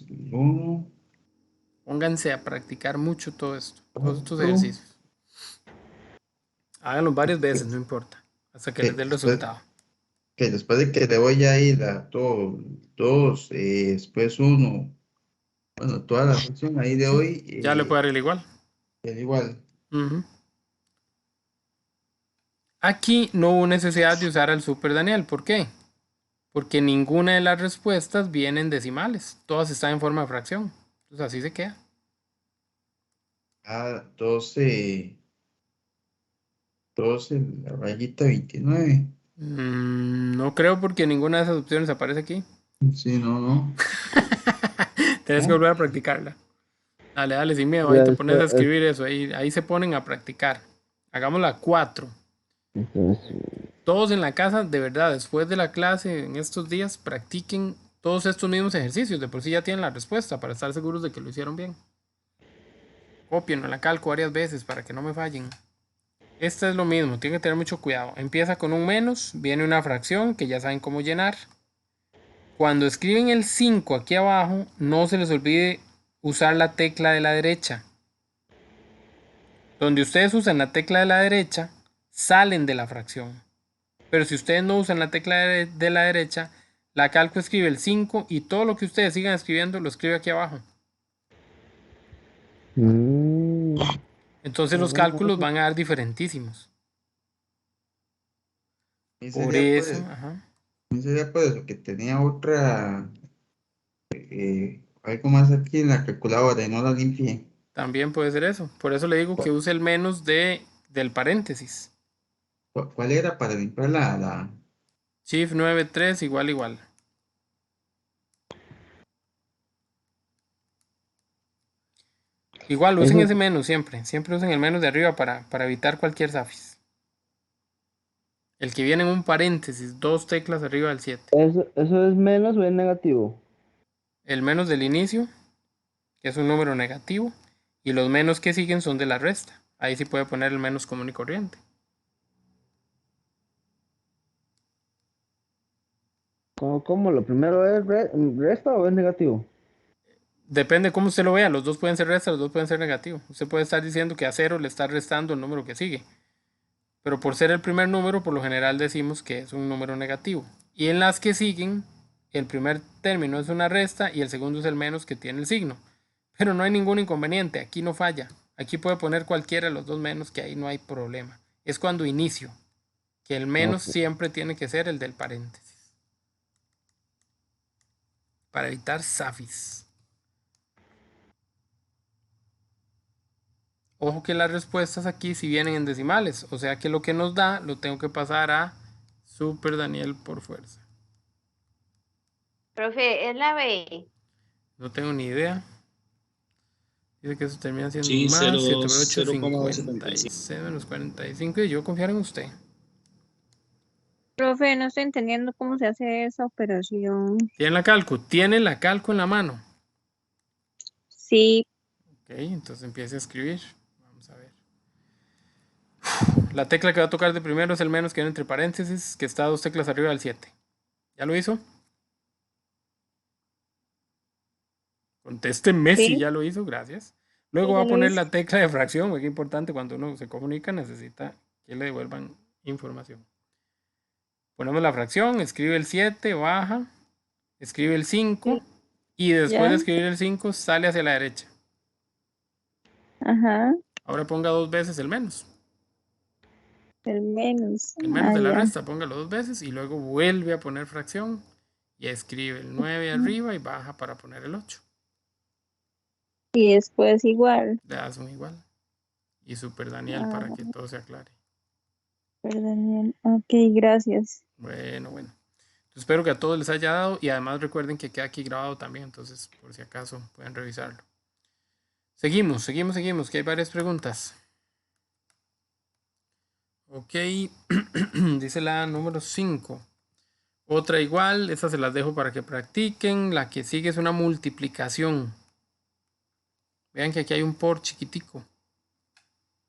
Speaker 9: El 1.
Speaker 1: Pónganse a practicar mucho todo esto. Todos estos ejercicios. Háganlos varias veces, no importa. Hasta que les dé el resultado.
Speaker 9: Que después de que le voy a ir a todo, 2, después 1, bueno, toda la función ahí de hoy.
Speaker 1: Ya le puede dar el igual.
Speaker 9: El igual.
Speaker 1: Uh-huh. Aquí no hubo necesidad de usar al Super Daniel. ¿Por qué? Porque ninguna de las respuestas viene en decimales. Todas están en forma de fracción. Entonces así se queda.
Speaker 9: 12, la rayita 29.
Speaker 1: No creo porque ninguna de esas opciones aparece aquí.
Speaker 9: Sí, no.
Speaker 1: Tienes que volver a practicarla. Dale, sin miedo. Ahí te pones a escribir eso. Ahí se ponen a practicar. Hagámosla 4. Todos en la casa, de verdad, después de la clase, en estos días, practiquen todos estos mismos ejercicios. De por sí ya tienen la respuesta para estar seguros de que lo hicieron bien. Copienlo en la calco varias veces para que no me fallen. Esta es lo mismo, tienen que tener mucho cuidado. Empieza con un menos, viene una fracción que ya saben cómo llenar. Cuando escriben el 5 aquí abajo, no se les olvide usar la tecla de la derecha. Donde ustedes usan la tecla de la derecha, salen de la fracción. Pero si ustedes no usan la tecla de la derecha, la calco escribe el 5 y todo lo que ustedes sigan escribiendo lo escribe aquí abajo. Entonces los cálculos van a dar diferentísimos. Por eso,
Speaker 9: sería por eso que tenía otra, algo más aquí en la calculadora y no la limpié.
Speaker 1: También puede ser eso. Por eso le digo que use el menos del paréntesis.
Speaker 9: ¿Cuál era para limpiar la?
Speaker 1: Shift 9.3 igual. Igual usen ese menos siempre. Siempre usen el menos de arriba para evitar cualquier zafis. El que viene en un paréntesis, 2 teclas arriba del 7.
Speaker 4: ¿Eso es menos o es negativo?
Speaker 1: El menos del inicio, que es un número negativo. Y los menos que siguen son de la resta. Ahí sí puede poner el menos común y corriente.
Speaker 4: ¿Cómo? ¿Lo primero es resta o es negativo?
Speaker 1: Depende cómo usted lo vea. Los dos pueden ser resta, los dos pueden ser negativos. Usted puede estar diciendo que a 0 le está restando el número que sigue. Pero por ser el primer número, por lo general decimos que es un número negativo. Y en las que siguen, el primer término es una resta y el segundo es el menos que tiene el signo. Pero no hay ningún inconveniente, aquí no falla. Aquí puede poner cualquiera de los dos menos, que ahí no hay problema. Es cuando inicio, que el menos siempre tiene que ser el del paréntesis. Para evitar zafis. Ojo que las respuestas aquí sí vienen en decimales, o sea que lo que nos da lo tengo que pasar a Super Daniel por fuerza.
Speaker 2: Profe, ¿es la B?
Speaker 1: No tengo ni idea. Dice que eso termina siendo
Speaker 6: Sí,
Speaker 1: más
Speaker 6: 0,275.
Speaker 1: 7,856 menos 45 y yo confiar en usted.
Speaker 5: Profe, no estoy entendiendo cómo se hace esa operación.
Speaker 1: ¿Tiene la calco en la mano?
Speaker 5: Sí,
Speaker 1: Ok, entonces empiece a escribir. Vamos a ver. La tecla que va a tocar de primero es el menos que viene entre paréntesis, que está 2 teclas arriba del 7. ¿Ya lo hizo? Contésteme si
Speaker 5: sí,
Speaker 1: ya lo hizo, gracias.
Speaker 5: sí,
Speaker 1: Luego va
Speaker 5: ya
Speaker 1: a
Speaker 5: lo
Speaker 1: poner
Speaker 5: hice.
Speaker 1: la tecla de fracción, muy importante cuando uno se comunica, necesita que le devuelvan información. Ponemos la fracción, escribe el 7, baja, escribe el 5
Speaker 5: Sí,
Speaker 1: y después
Speaker 5: ya,
Speaker 1: de escribir el 5 sale hacia la derecha.
Speaker 5: ajá,
Speaker 1: Ahora ponga 2 veces el menos.
Speaker 5: el menos.
Speaker 1: El menos
Speaker 5: Ah,
Speaker 1: de la
Speaker 5: ya.
Speaker 1: resta, póngalo 2 veces y luego vuelve a poner fracción y escribe el 9 arriba y baja para poner el 8.
Speaker 5: Y después igual.
Speaker 1: Le das un igual. Y super Daniel
Speaker 5: Ah,
Speaker 1: para que todo se aclare.
Speaker 5: perdón. Ok, gracias.
Speaker 1: Bueno, bueno. Espero que a todos les haya dado y además recuerden que queda aquí grabado también, entonces por si acaso pueden revisarlo. Seguimos, que hay varias preguntas. Ok, dice la número 5. Otra igual, estas se las dejo para que practiquen. La que sigue es una multiplicación. Vean que aquí hay un por chiquitico.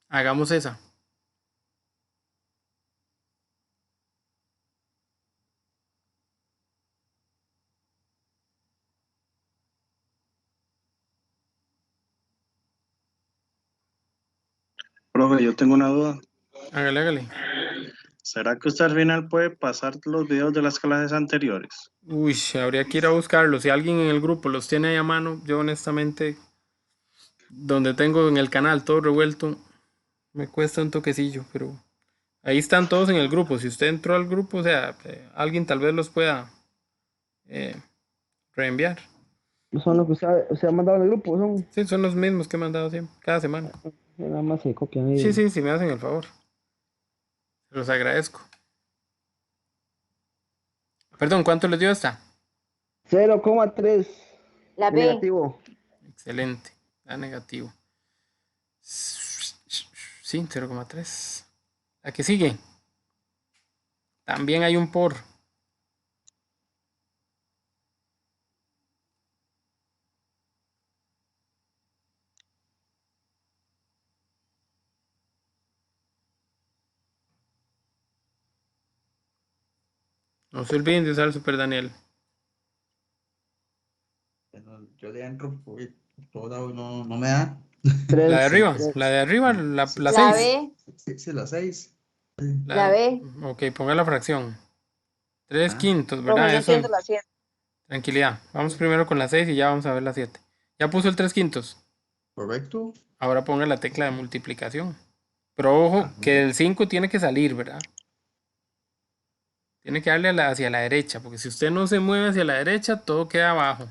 Speaker 1: Hagamos esa.
Speaker 10: Profe, yo tengo una duda.
Speaker 1: Hágale, hágale.
Speaker 10: ¿Será que usted al final puede pasar los videos de las clases anteriores?
Speaker 1: Uy, habría que ir a buscarlos. Si alguien en el grupo los tiene ahí a mano, yo honestamente, donde tengo en el canal todo revuelto, me cuesta un toquecillo, pero ahí están todos en el grupo. Si usted entró al grupo, o sea, alguien tal vez los pueda reenviar.
Speaker 4: Son los que usted ha mandado en el grupo, son.
Speaker 1: Sí, son los mismos que he mandado siempre, cada semana.
Speaker 4: Nada más se copian ahí.
Speaker 1: Sí, sí, si me hacen el favor. Se los agradezco. Perdón, ¿cuánto les dio esta?
Speaker 4: 0,3
Speaker 2: La
Speaker 4: de
Speaker 2: B.
Speaker 4: negativo.
Speaker 1: Excelente. Da negativo. Sí, 0,3. La que sigue. También hay un por. No se olviden de usar el Super Daniel.
Speaker 9: Yo de entro, pues, todo no me da.
Speaker 1: La de
Speaker 4: 3.
Speaker 1: arriba,
Speaker 9: Sí,
Speaker 1: la de arriba, la
Speaker 2: La
Speaker 1: 6.
Speaker 2: B.
Speaker 9: sí, las 6.
Speaker 2: La B.
Speaker 1: Ok, ponga la fracción. 3
Speaker 9: Ah,
Speaker 1: quintos,
Speaker 2: Profe,
Speaker 1: ¿verdad?
Speaker 2: yo
Speaker 1: Eso.
Speaker 2: entiendo la 7.
Speaker 1: Tranquilidad. Vamos primero con la 6 y ya vamos a ver la 7. ¿Ya puso el 3 quintos?
Speaker 9: correcto.
Speaker 1: Ahora ponga la tecla de multiplicación. Pero ojo, que el 5 tiene que salir, ¿verdad? Tiene que darle hacia la derecha, porque si usted no se mueve hacia la derecha, todo queda abajo.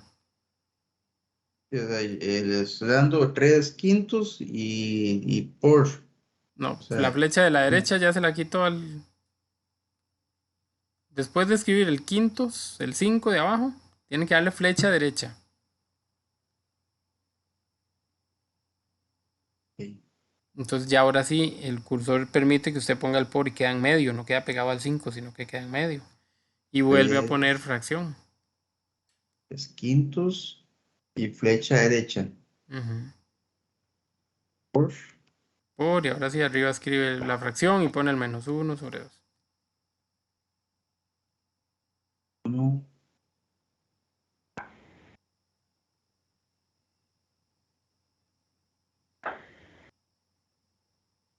Speaker 9: Le estoy dando 3 quintos y por.
Speaker 1: No,
Speaker 9: O sea,
Speaker 1: la flecha de la derecha ya se la quito al... Después de escribir el quintos, el 5 de abajo, tiene que darle flecha derecha.
Speaker 9: ok.
Speaker 1: Entonces ya ahora sí, el cursor permite que usted ponga el por y queda en medio, no queda pegado al 5, sino que queda en medio. Y vuelve a poner fracción.
Speaker 9: 3 quintos y flecha derecha.
Speaker 1: Ujú.
Speaker 9: Por.
Speaker 1: Por, y ahora sí arriba escribe la fracción y pone el menos 1 sobre 2.
Speaker 9: 1.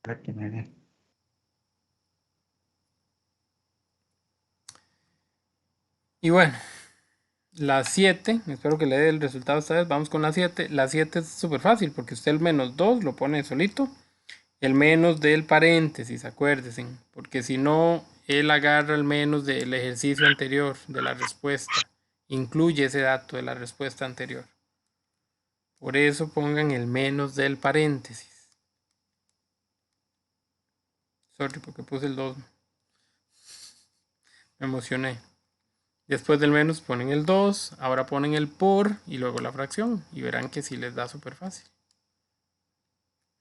Speaker 9: Para que me dé.
Speaker 1: Y bueno, la 7, espero que le dé el resultado esta vez. Vamos con la 7. La 7 es súper fácil porque usted el menos 2 lo pone solito. El menos del paréntesis, acuérdense. Porque si no, él agarra el menos del ejercicio anterior, de la respuesta. Incluye ese dato de la respuesta anterior. Por eso pongan el menos del paréntesis. Sorry, porque puse el 2. Me emocioné. Después del menos ponen el 2, ahora ponen el por y luego la fracción. Y verán que sí les da súper fácil.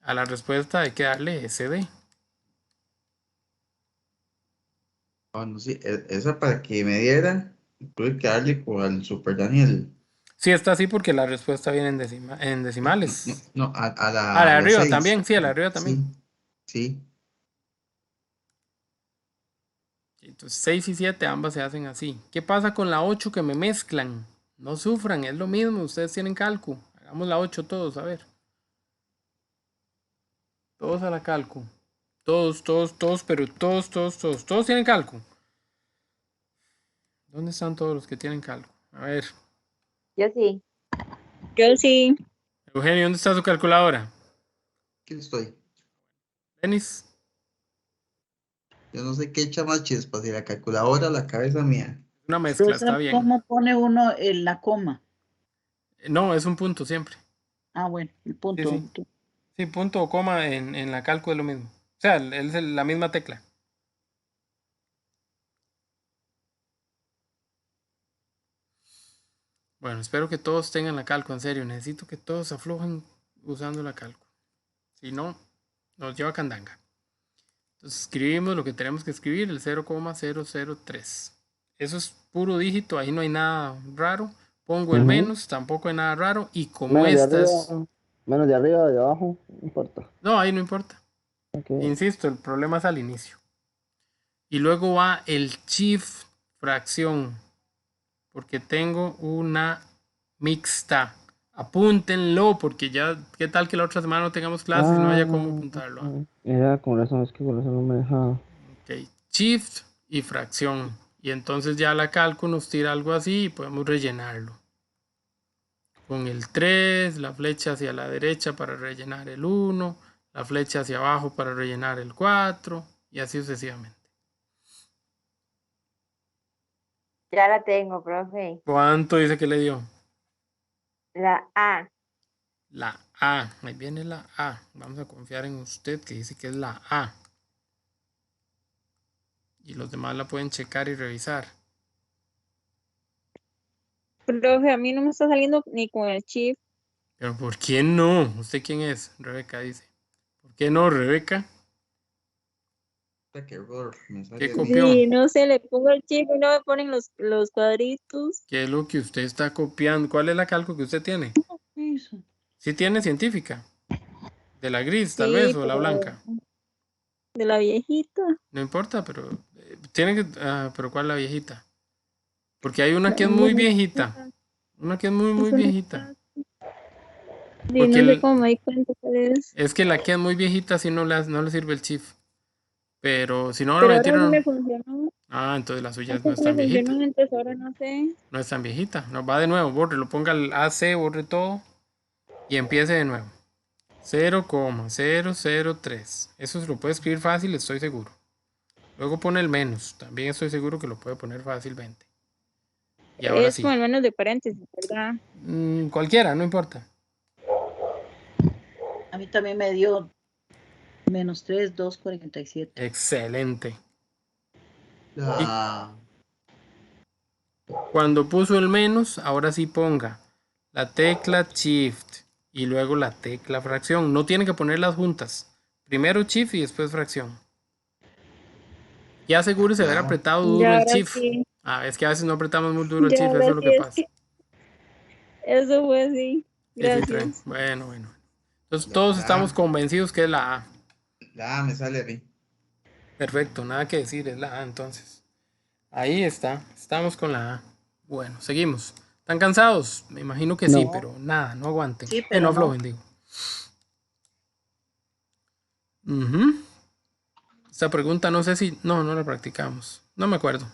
Speaker 1: A la respuesta hay que darle SD.
Speaker 9: Bueno, sí, esa para que me diera, tuve que darle al Super Daniel.
Speaker 1: Sí, está así porque la respuesta viene en, en decimales.
Speaker 9: No, a
Speaker 1: A la de
Speaker 9: la
Speaker 1: arriba
Speaker 9: 6.
Speaker 1: también, sí, a la de arriba también.
Speaker 9: Sí.
Speaker 1: Entonces 6 y 7 ambas se hacen así. ¿Qué pasa con la 8 que me mezclan? No sufran, es lo mismo, ustedes tienen calcu. Hagamos la 8 todos, a ver. Todos a la calcu. Todos, pero todos tienen calcu. ¿Dónde están todos los que tienen calcu? A ver.
Speaker 2: Yo sí.
Speaker 5: Yo sí.
Speaker 1: Eugenio, ¿dónde está su calculadora?
Speaker 9: Aquí estoy.
Speaker 1: Denis.
Speaker 9: Yo no sé qué echa más chispas, si la calculadora o la cabeza mía.
Speaker 1: Una mezcla, está
Speaker 3: Profesor,
Speaker 1: bien.
Speaker 3: ¿cómo pone uno la coma?
Speaker 1: No, es un punto siempre.
Speaker 3: Ah, bueno, el punto.
Speaker 1: Sí, sí. Sí, punto o coma en la calcu es lo mismo. O sea, es la misma tecla. Bueno, espero que todos tengan la calco, en serio. Necesito que todos aflojen usando la calco. Si no, nos lleva candanga. Entonces escribimos lo que tenemos que escribir, el 0,003. Eso es puro dígito, ahí no hay nada raro. Pongo el menos, tampoco hay nada raro. Y como
Speaker 4: Menos de
Speaker 1: estas...
Speaker 4: arriba, menos de arriba, de abajo, no importa.
Speaker 1: No, ahí no importa.
Speaker 4: Okay.
Speaker 1: Insisto, el problema es al inicio. Y luego va el shift fracción. Porque tengo una mixta. Apúntenlo, porque ya, ¿qué tal que la otra semana no tengamos clases y no haya cómo apuntarlo?
Speaker 4: Ya, con razón, es que con eso no me deja.
Speaker 1: Ok, shift y fracción. Y entonces ya la calco nos tira algo así y podemos rellenarlo. Con el 3, la flecha hacia la derecha para rellenar el 1, la flecha hacia abajo para rellenar el 4 y así sucesivamente.
Speaker 2: Ya la tengo, profe.
Speaker 1: ¿Cuánto dice que le dio?
Speaker 2: La A.
Speaker 1: La A, ahí viene la A. Vamos a confiar en usted que dice que es la A. Y los demás la pueden checar y revisar.
Speaker 5: Profe, a mí no me está saliendo ni con el chip.
Speaker 1: Pero ¿por qué no? ¿Usted quién es? Rebeca dice. ¿Por qué no, Rebeca?
Speaker 9: Qué error, me sale.
Speaker 1: ¿Qué copió?
Speaker 5: Sí, no sé, le pongo el chip y no me ponen los cuadritos.
Speaker 1: ¿Qué es lo que usted está copiando? ¿Cuál es la calco que usted tiene?
Speaker 3: Eso.
Speaker 1: ¿Sí tiene científica? ¿De la gris, tal
Speaker 5: Sí,
Speaker 1: vez, o la
Speaker 5: pero
Speaker 1: blanca?
Speaker 5: de la viejita.
Speaker 1: No importa, pero tiene que... pero ¿cuál es la viejita? Porque hay una que es muy viejita. Una que es muy viejita.
Speaker 5: Sí,
Speaker 1: Porque
Speaker 5: no sé cómo me di cuenta cuál es.
Speaker 1: es que la que es muy viejita sí no le sirve el chip. Pero si no la
Speaker 5: Pero ahora sí
Speaker 1: metieron...
Speaker 5: me funcionó.
Speaker 1: Ah, entonces la suya no
Speaker 5: Antes
Speaker 1: es
Speaker 5: me
Speaker 1: tan viejita.
Speaker 5: funcionó, entonces ahora no sé.
Speaker 1: No es tan viejita. No, va de nuevo, borre, lo ponga el AC, borre todo y empiece de nuevo. 0,003. Eso se lo puede escribir fácil, estoy seguro. Luego pone el menos. También estoy seguro que lo puede poner fácilmente. Y ahora
Speaker 5: Es
Speaker 1: sí.
Speaker 5: como el menos de paréntesis, ¿verdad?
Speaker 1: Cualquiera, no importa.
Speaker 3: A mí también me dio -3, 2,47.
Speaker 1: Excelente.
Speaker 9: Ah,
Speaker 1: Cuando puso el menos, ahora sí ponga la tecla Shift y luego la tecla fracción. No tiene que ponerlas juntas. Primero Shift y después fracción. Y asegúrese de haber apretado duro
Speaker 5: Ya,
Speaker 1: el
Speaker 5: ahora
Speaker 1: Shift.
Speaker 5: sí.
Speaker 1: Ah, es que a veces no apretamos muy duro el
Speaker 5: Ya,
Speaker 1: Shift, eso
Speaker 5: ahora
Speaker 1: es lo
Speaker 5: sí,
Speaker 1: que
Speaker 5: es
Speaker 1: pasa.
Speaker 5: que eso fue así.
Speaker 1: Sí, sí,
Speaker 5: Gracias.
Speaker 1: bueno. Entonces todos estamos convencidos que es la A.
Speaker 9: la A me sale a mí.
Speaker 1: Perfecto, nada que decir, es la A entonces. Ahí está, estamos con la A. Bueno, seguimos. ¿Están cansados? Me imagino que sí,
Speaker 3: No.
Speaker 1: pero nada, no aguanten.
Speaker 3: Sí, pero
Speaker 1: no
Speaker 3: no.
Speaker 1: aflojen, digo. Ujú. Esta pregunta no sé si... No la practicamos. No me acuerdo.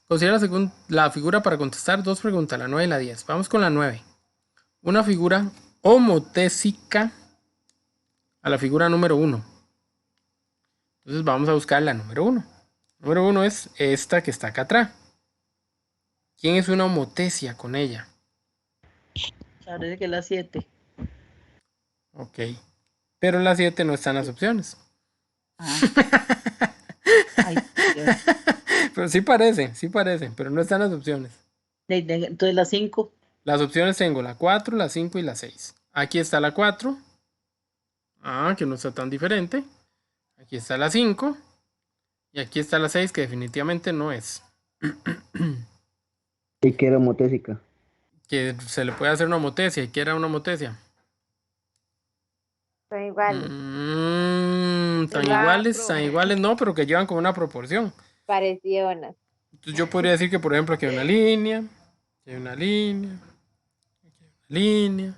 Speaker 1: Considera la figura para contestar dos preguntas, la 9 y la 10. Vamos con la 9. Una figura homotésica a la figura número 1. Entonces vamos a buscar la número 1. Número 1 es esta que está acá atrás. ¿Quién es una homotesia con ella?
Speaker 3: Parece que la 7.
Speaker 1: Ok. Pero la 7 no está en las opciones.
Speaker 3: Ay, Dios.
Speaker 1: Pero sí parece, pero no están las opciones.
Speaker 3: Entonces la 5.
Speaker 1: Las opciones tengo la 4, la 5 y la 6. Aquí está la 4. Ah, que no está tan diferente. Aquí está la 5. Y aquí está la 6, que definitivamente no es.
Speaker 4: ¿Y qué era homotésica?
Speaker 1: Que se le puede hacer una homotesia. ¿Y qué era una homotesia?
Speaker 2: Son iguales.
Speaker 1: Tan iguales no, pero que llevan como una proporción.
Speaker 2: Parecionas.
Speaker 1: Entonces yo podría decir que, por ejemplo, aquí hay una línea, aquí hay una línea, aquí hay una línea.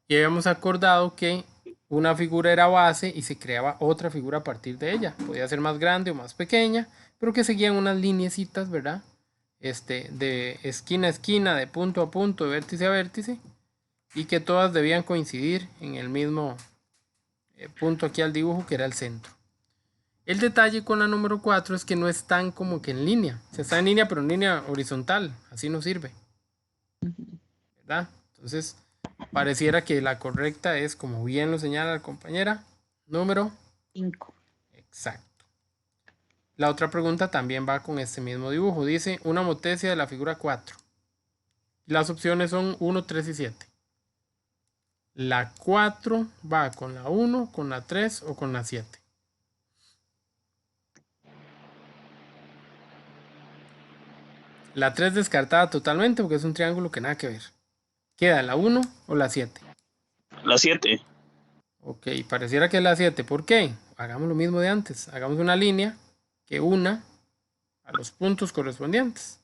Speaker 1: Y habíamos acordado que una figura era base y se creaba otra figura a partir de ella. Podía ser más grande o más pequeña, pero que seguían unas lineecitas, ¿verdad? De esquina a esquina, de punto a punto, de vértice a vértice, y que todas debían coincidir en el mismo punto aquí al dibujo, que era el centro. El detalle con la número 4 es que no están como que en línea. Se está en línea, pero en línea horizontal. Así no sirve. ¿Verdad? Entonces, pareciera que la correcta es, como bien lo señala la compañera, número
Speaker 3: 5.
Speaker 1: Exacto. La otra pregunta también va con este mismo dibujo. Dice una homotesia de la figura 4. Las opciones son 1, 3 y 7. La 4 va con la 1, con la 3 o con la 7. La 3 descartada totalmente porque es un triángulo que nada que ver. ¿Queda la 1 o la 7?
Speaker 10: La 7.
Speaker 1: Ok, pareciera que es la 7. ¿Por qué? Hagamos lo mismo de antes. Hagamos una línea que una a los puntos correspondientes.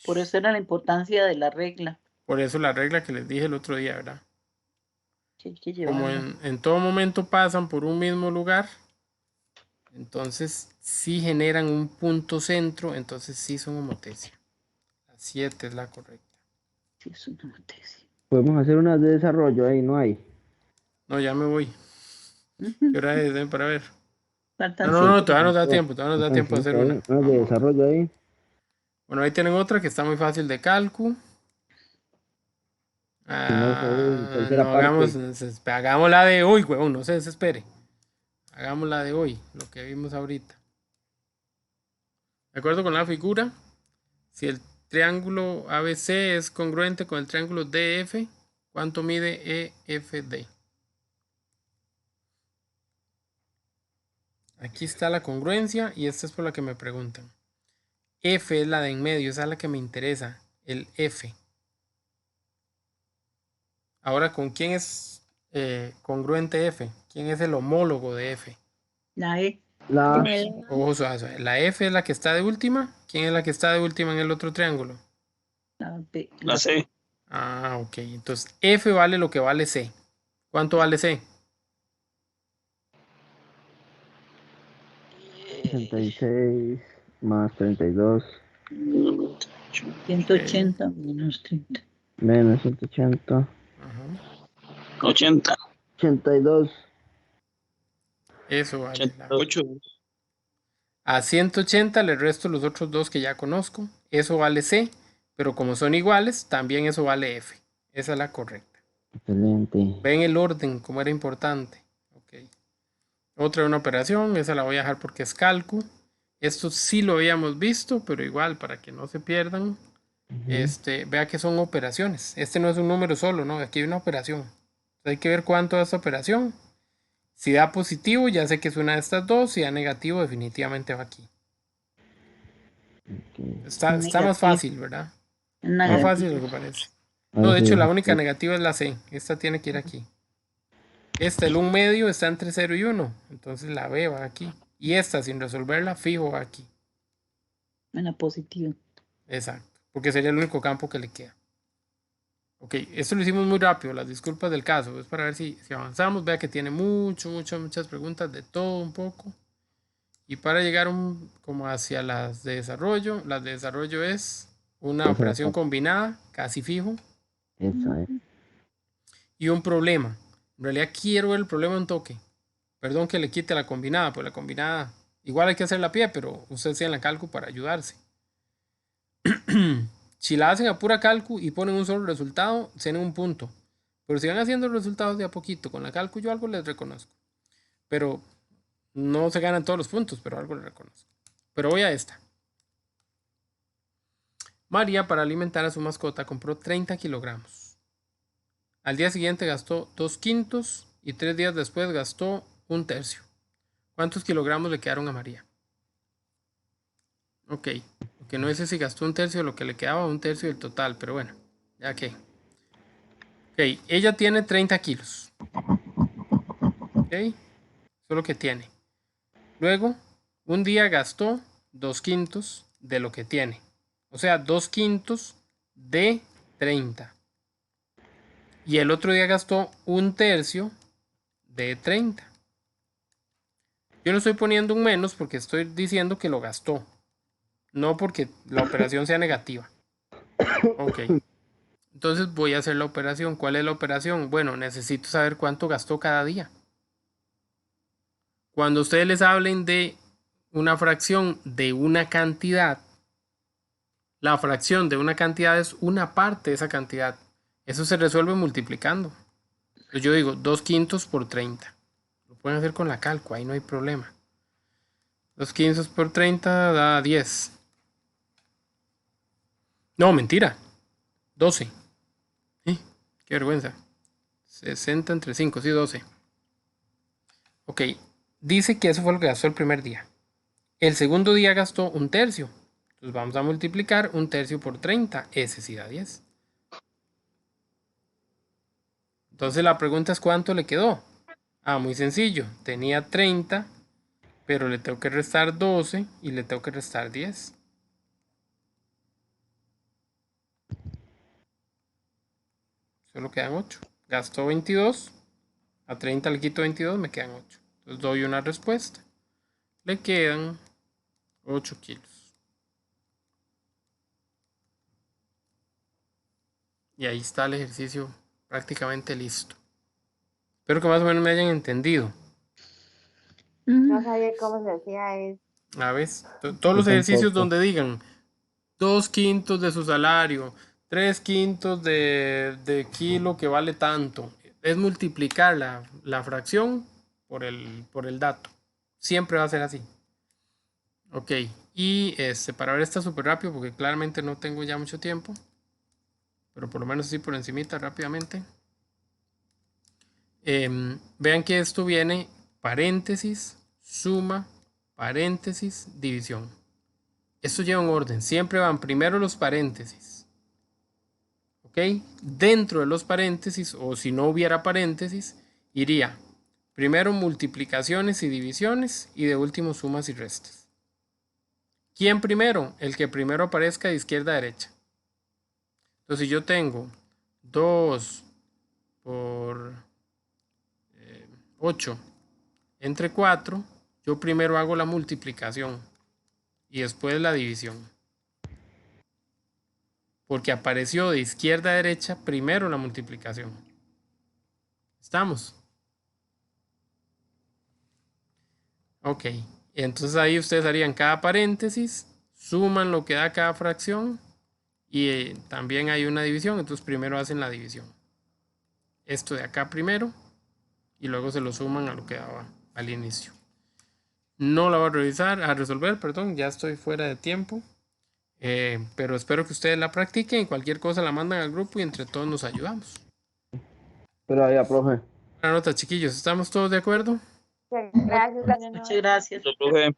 Speaker 3: Por eso era la importancia de la regla.
Speaker 1: Por eso la regla que les dije el otro día, ¿verdad?
Speaker 3: Que hay que
Speaker 1: Como
Speaker 3: llevarla.
Speaker 1: en todo momento pasan por un mismo lugar, entonces sí generan un punto centro, entonces sí son homotesia. La 7 es la correcta.
Speaker 3: Sí, es una homotesia.
Speaker 4: Podemos hacer unas de desarrollo ahí, ¿no hay?
Speaker 1: No, ya me voy. ¿Qué hora es? Para ver.
Speaker 3: Faltan
Speaker 1: No,
Speaker 3: 5.
Speaker 1: todavía nos da tiempo, todavía nos da tiempo de hacer una.
Speaker 4: Unas de
Speaker 1: Vamos.
Speaker 4: desarrollo ahí.
Speaker 1: Bueno, ahí tienen otra que está muy fácil de cálculo.
Speaker 4: tercera
Speaker 1: No,
Speaker 4: parte.
Speaker 1: hagamos la de hoy, huevón, no se desespere. Hagamos la de hoy, lo que vimos ahorita. De acuerdo con la figura, si el triángulo ABC es congruente con el triángulo DF, ¿cuánto mide EFD? Aquí está la congruencia y esta es por la que me preguntan. F es la de en medio, esa es la que me interesa, el F. Ahora, ¿con quién es congruente F? ¿Quién es el homólogo de F?
Speaker 3: La E.
Speaker 4: La
Speaker 1: Ojo suave. La F es la que está de última. ¿Quién es la que está de última en el otro triángulo?
Speaker 3: La B.
Speaker 10: La C.
Speaker 1: Ah, ok. Entonces, F vale lo que vale C. ¿Cuánto vale C?
Speaker 4: 66 más 32
Speaker 3: 180 menos 30.
Speaker 4: menos 180.
Speaker 1: Ajá.
Speaker 10: 80.
Speaker 4: 82.
Speaker 1: Eso vale.
Speaker 10: 88.
Speaker 1: A 180 le resto los otros dos que ya conozco. Eso vale C. Pero como son iguales, también eso vale F. Esa es la correcta.
Speaker 4: Excelente.
Speaker 1: Ven el orden, como era importante. Ok. Otra una operación, esa la voy a dejar porque es cálculo. Esto sí lo habíamos visto, pero igual para que no se pierdan. Vea que son operaciones. Este no es un número solo, ¿no? Aquí hay una operación. Hay que ver cuánto es esta operación. Si da positivo, ya sé que es una de estas dos. Si da negativo, definitivamente va aquí. Está más fácil, ¿verdad? Más fácil de lo que parece. No, de hecho, la única negativa es la C. Esta tiene que ir aquí. Esta, el 1 medio, está entre 0 y 1. Entonces la B va aquí. Y esta, sin resolverla, fijo va aquí.
Speaker 3: En la positiva.
Speaker 1: Exacto. Porque sería el único campo que le queda. Ok, esto lo hicimos muy rápido. Las disculpas del caso. Es para ver si avanzamos. Vea que tiene muchas preguntas de todo un poco. Y para llegar como hacia las de desarrollo. Las de desarrollo es una operación combinada, casi fijo.
Speaker 4: Esa es.
Speaker 1: Y un problema. En realidad quiero ver el problema un toque. Perdón que le quite la combinada, pues la combinada igual hay que hacer la pie, pero ustedes tienen la calcu para ayudarse. Si la hacen a pura calcu y ponen un solo resultado, tienen un punto. Pero si van haciendo los resultados de a poquito con la calcu, yo algo les reconozco. Pero no se ganan todos los puntos, pero algo les reconozco. Pero voy a esta. María, para alimentar a su mascota, compró 30 kilogramos. Al día siguiente gastó 2/5 y 3 días después gastó 1/3. ¿Cuántos kilogramos le quedaron a María? Ok. Porque no sé si gastó un tercio de lo que le quedaba o un tercio del total, pero bueno, ya que. Ok, ella tiene 30 kilos. Ok, eso es lo que tiene. Luego, un día gastó 2/5 de lo que tiene. O sea, 2/5 de 30. Y el otro día gastó un tercio de 30. Yo no estoy poniendo un menos porque estoy diciendo que lo gastó. No porque la operación sea negativa. Ok. Entonces voy a hacer la operación. ¿Cuál es la operación? Bueno, necesito saber cuánto gastó cada día. Cuando ustedes les hablen de una fracción de una cantidad, la fracción de una cantidad es una parte de esa cantidad. Eso se resuelve multiplicando. Entonces yo digo 2/5 por 30. Lo pueden hacer con la calco, ahí no hay problema. 2/5 por 30 da 10. No, mentira. 12. Qué vergüenza. 60 entre 5, sí, 12. Ok, dice que eso fue lo que gastó el primer día. El segundo día gastó un tercio. Entonces vamos a multiplicar un tercio por 30. Ese sí da 10. Entonces la pregunta es ¿cuánto le quedó? Ah, muy sencillo. Tenía 30, pero le tengo que restar 12 y le tengo que restar 10. Solo quedan 8. Gastó 22. A 30 le quito 22, me quedan 8. Entonces doy una respuesta. Le quedan 8 kilos. Y ahí está el ejercicio prácticamente listo. Espero que más o menos me hayan entendido.
Speaker 2: No sabía cómo se hacía eso.
Speaker 1: A ver, todos los
Speaker 4: Yo
Speaker 1: ejercicios
Speaker 4: tampoco.
Speaker 1: donde digan 2/5 de su salario, 3/5 de kilo que vale tanto, es multiplicar la fracción por el dato. Siempre va a ser así. Ok, y para ver está súper rápido porque claramente no tengo ya mucho tiempo, pero por lo menos así por encimita rápidamente. Vean que esto viene paréntesis, suma, paréntesis, división. Esto lleva un orden, siempre van primero los paréntesis. ¿Ok? Dentro de los paréntesis, o si no hubiera paréntesis, iría primero multiplicaciones y divisiones y de último sumas y restas. ¿Quién primero? El que primero aparezca de izquierda a derecha. Entonces si yo tengo 2 por 8 entre 4, yo primero hago la multiplicación y después la división. Porque apareció de izquierda a derecha primero la multiplicación. ¿Estamos? Ok. Entonces ahí ustedes harían cada paréntesis, suman lo que da cada fracción y también hay una división. Entonces primero hacen la división. Esto de acá primero y luego se lo suman a lo que daba al inicio. No la voy a resolver, perdón, ya estoy fuera de tiempo. Pero espero que ustedes la practiquen y cualquier cosa la mandan al grupo y entre todos nos ayudamos.
Speaker 4: Pero ya, profe.
Speaker 1: Buenas noches, chiquillos. ¿Estamos todos de acuerdo?
Speaker 2: Gracias.
Speaker 3: Muchas gracias.
Speaker 10: Profe.